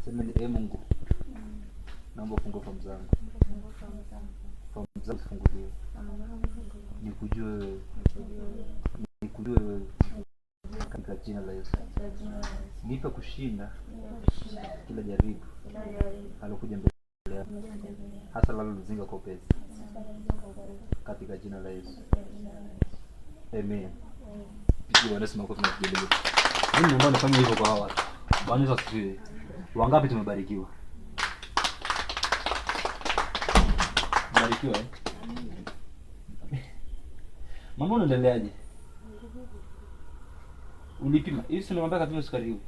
Sema ni Mungu. Naomba ufungue fahamu zangu. Fahamu zangu zifunguliwe. Nikujue wewe katika jina la Yesu. Nipe kushinda kila jaribu alokuja mbele yangu, hasa lalo luzinga kwa pesa, katika jina la Yesu. Amen. Bwana Yesu makofi na kujibu. Mimi naomba nifanye hivyo kwa hawa watu. Bwana Yesu asifiwe. Wangapi tumebarikiwa? Barikiwa eh? Mambo unaendeleaje? Ulipima? Hivi sio nimeambia kapima sukari hiyo.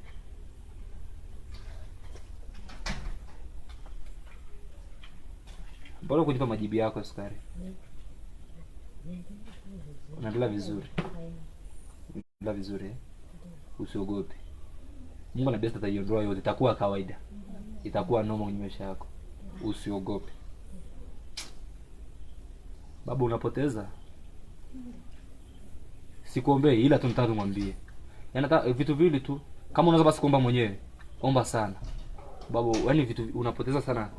Mbona kujipa majibu yako Sukari? Unaendelea vizuri. Unaendelea vizuri. Usiogope. Mungu na besta ataiondoa yote, itakuwa kawaida. Itakuwa normal kwenye maisha yako. Usiogope. Baba unapoteza. Sikuombee ila tu nataka kumwambie. Yaani vitu vile tu. Kama unaweza basi kuomba mwenyewe. Omba sana. Baba, yaani vitu unapoteza sana.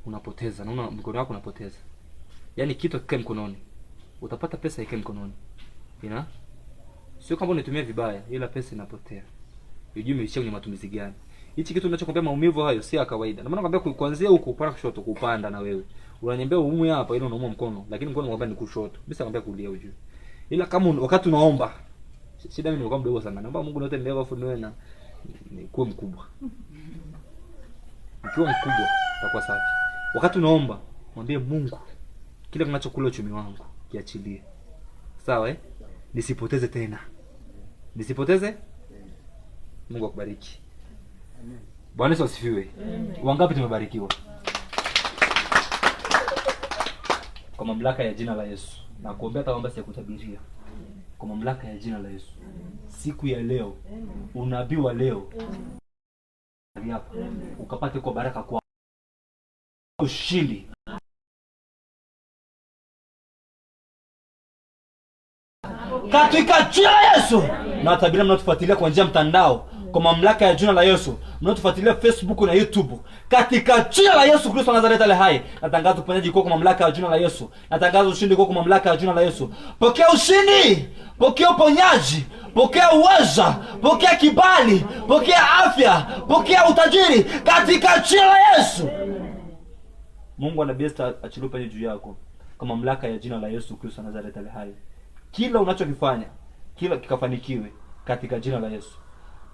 Unapoteza. Naona mkono wako unapoteza. Yaani kitu kikae mkononi. Utapata pesa ikae mkononi. Ina? Sio kama unatumia vibaya, ila pesa inapotea. Unajua imeishia kwenye matumizi gani? Hichi kitu ninachokuambia maumivu hayo si ya kawaida. Na maana nakwambia kuanzia huko upana kushoto kupanda na wewe. Unaniambia uumu hapa ili unaumwa mkono, lakini mkono nakwambia ni kushoto. Mimi nakwambia kulia ujue. Ila kama wakati unaomba, shida mimi nilikuwa mdogo sana. Naomba Mungu note nielewe afu niwe na kuwa mkubwa. Ukiwa mkubwa utakuwa safi. Wakati unaomba, mwambie Mungu kile kinachokula uchumi wangu kiachilie. Sawa Nisipoteze tena. Nisipoteze? Mungu akubariki. Amen. Bwana Yesu asifiwe. Wangapi tumebarikiwa? Kwa mamlaka ya jina la Yesu. Na kuombea taomba si kutabiria. Kwa mamlaka ya jina la Yesu. Siku ya leo, unabii wa leo. Hapa ukapate kwa baraka kwa ushindi. Katika jina la Yesu. Na tabiria mnatufuatilia kwa njia mtandao kwa mamlaka ya jina la Yesu. Mnatufuatilia Facebook na YouTube. Katika jina la Yesu Kristo wa Nazareti ale hai. Natangaza uponyaji kwa mamlaka ya jina la Yesu. Natangaza ushindi kwa mamlaka ya jina la Yesu. Pokea ushindi, pokea uponyaji, pokea uweza, pokea kibali, pokea afya, pokea utajiri katika jina la Yesu. Mungu anabesta achilupa juu yako kwa mamlaka ya jina la Yesu Kristo wa Nazareti ale hai. Kila unachokifanya, kila kikafanikiwe katika jina la Yesu.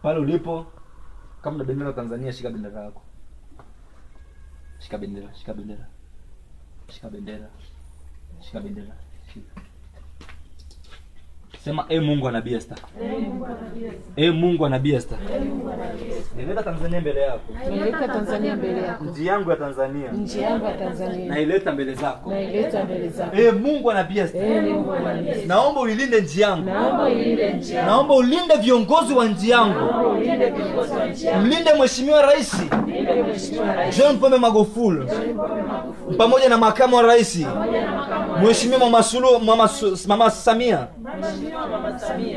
Pale ulipo, kama na bendera ya Tanzania, shika bendera yako. Shika bendera, shika bendera. Shika bendera. Shika bendera. Shika. Sema Mungu anabiesta. Mungu anabiesta. Nileta Tanzania mbele yako.
Nileta Tanzania mbele yako.
Nchi yangu ya Tanzania.
Nchi yangu ya Tanzania.
Naileta mbele zako.
Naileta mbele zako.
Mungu anabiesta.
Mungu anabiesta.
Naomba ulinde nchi yangu.
Naomba ulinde nchi yangu.
Naomba ulinde viongozi wa nchi yangu.
Ulinde viongozi wa nchi yangu.
Mlinde Mheshimiwa Rais.
Ulinde Mheshimiwa Rais.
John Pombe Magufuli. Pamoja na makamu wa rais. Mheshimiwa Mama Samia.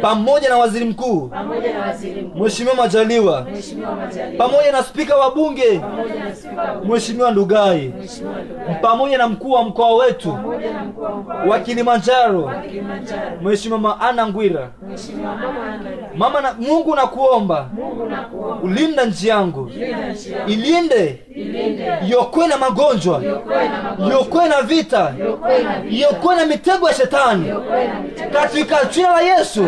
Pamoja na waziri mkuu Mheshimiwa Majaliwa, pamoja na spika wa bunge Mheshimiwa Ndugai, pamoja na mkuu wa mkoa wetu wa Kilimanjaro Mheshimiwa Anna Ngwira. Mama na Mungu nakuomba ulinda nchi yangu, ilinde yokwe na magonjwa, yokwe na vita, yokwe na mitego ya shetani katika jina la Yesu.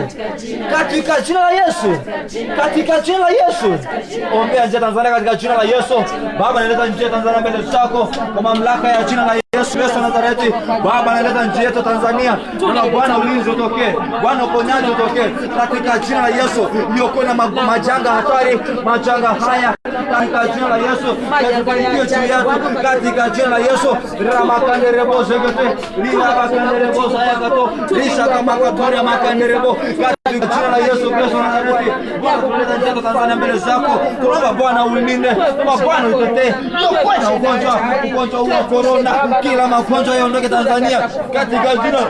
Katika jina la Yesu. Katika jina la Yesu. Ombea nchi ya Tanzania katika jina la Yesu. Baba naleta nchi ya Tanzania mbele zako kwa mamlaka ya jina la Yesu Kristo wa Nazareti. Baba naleta nchi yetu Tanzania. Na Bwana ulinzi utokee. Bwana uponyaji utokee katika jina la Yesu. Yoko na majanga hatari, majanga haya katika jina la Yesu. Katika jina yetu katika jina la Yesu. Ramakanderebo zegete. Ramakanderebo sayakato. Risha kama katoria makanderebo katika jina la Yesu Kristo wa Nazareti. Bwana tuleta nchi yetu Tanzania mbele zako. Tunaomba Bwana ulinde. Bwana utetee. Yoko na ugonjwa huu wa corona. Kila magonjwa yaondoke Tanzania katika jina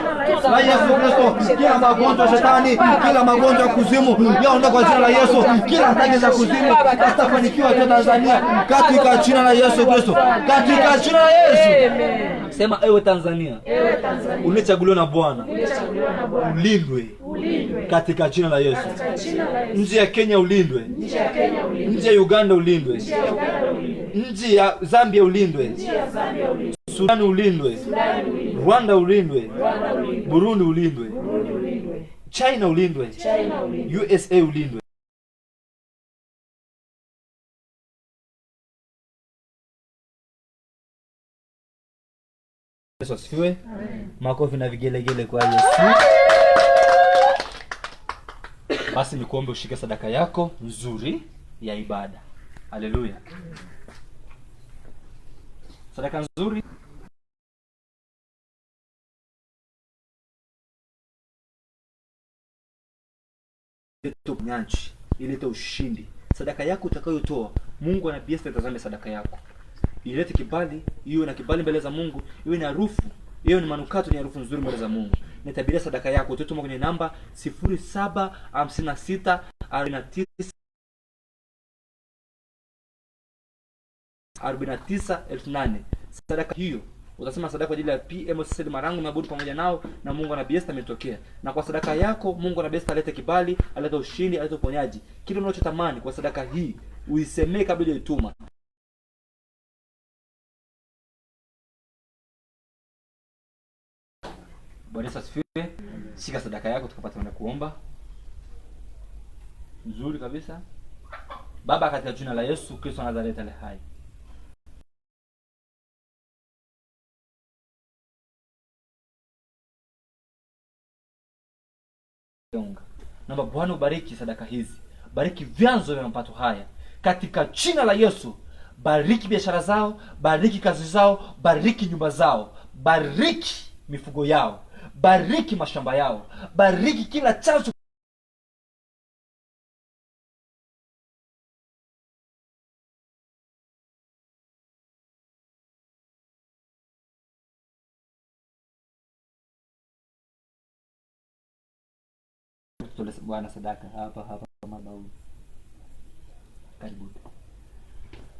la Yesu Kristo. Kila magonjwa shetani, kila magonjwa kuzimu yaondoke kwa jina la Yesu. Kila hatari za kuzimu zitafanikiwa kwa Tanzania katika jina la Yesu Kristo. Katika jina la Yesu. Sema ewe Tanzania. Ewe Tanzania. Ulichaguliwa na Bwana. Ulindwe. Katika jina la Yesu. Nchi ya Kenya ulindwe. Nchi ya Uganda ulindwe. Nchi ya Zambia ulindwe. Sudan ulindwe. Rwanda ulindwe. Burundi ulindwe. China ulindwe. USA ulindwe. Yesu asifiwe. Makofi na vigelegele kwa Yesu. Basi nikuombe ushike sadaka yako nzuri ya ibada. Haleluya. Sadaka nzuri uponyaji, ilete ushindi. Sadaka yako utakayotoa, Mungu anabiesta tazame sadaka yako. Ilete kibali, iwe na kibali mbele za Mungu, iwe na harufu, iwe ni manukato, ni harufu nzuri mbele za Mungu. Nitabiria sadaka yako, utotuma kwenye namba 0756 49,008. Sadaka hiyo utasema sadaka kwa ajili ya PMCC Marangu, mabudu pamoja nao, na Mungu anabiesta ametokea. Na kwa sadaka yako Mungu anabiesta alete kibali, alete ushindi, alete uponyaji. Kile unachotamani kwa sadaka hii uisemee kabla ya ituma. Bwana asifiwe. Shika sadaka yako tukapata na kuomba. Nzuri kabisa. Baba, katika jina la Yesu Kristo wa Nazareti aliye hai, naomba Bwana ubariki sadaka hizi, bariki vyanzo vya mapato haya katika jina la Yesu. Bariki biashara zao, bariki kazi zao, bariki nyumba zao, bariki mifugo yao, bariki mashamba yao, bariki kila chanzo Bwana sadaka hapa madhabahu. Karibu.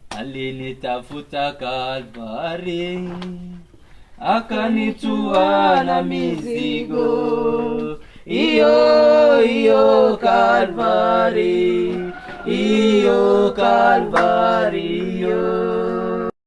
Alinitafuta Kalvari, akanitua na mizigo. Iyo Kalvari, iyo Kalvari.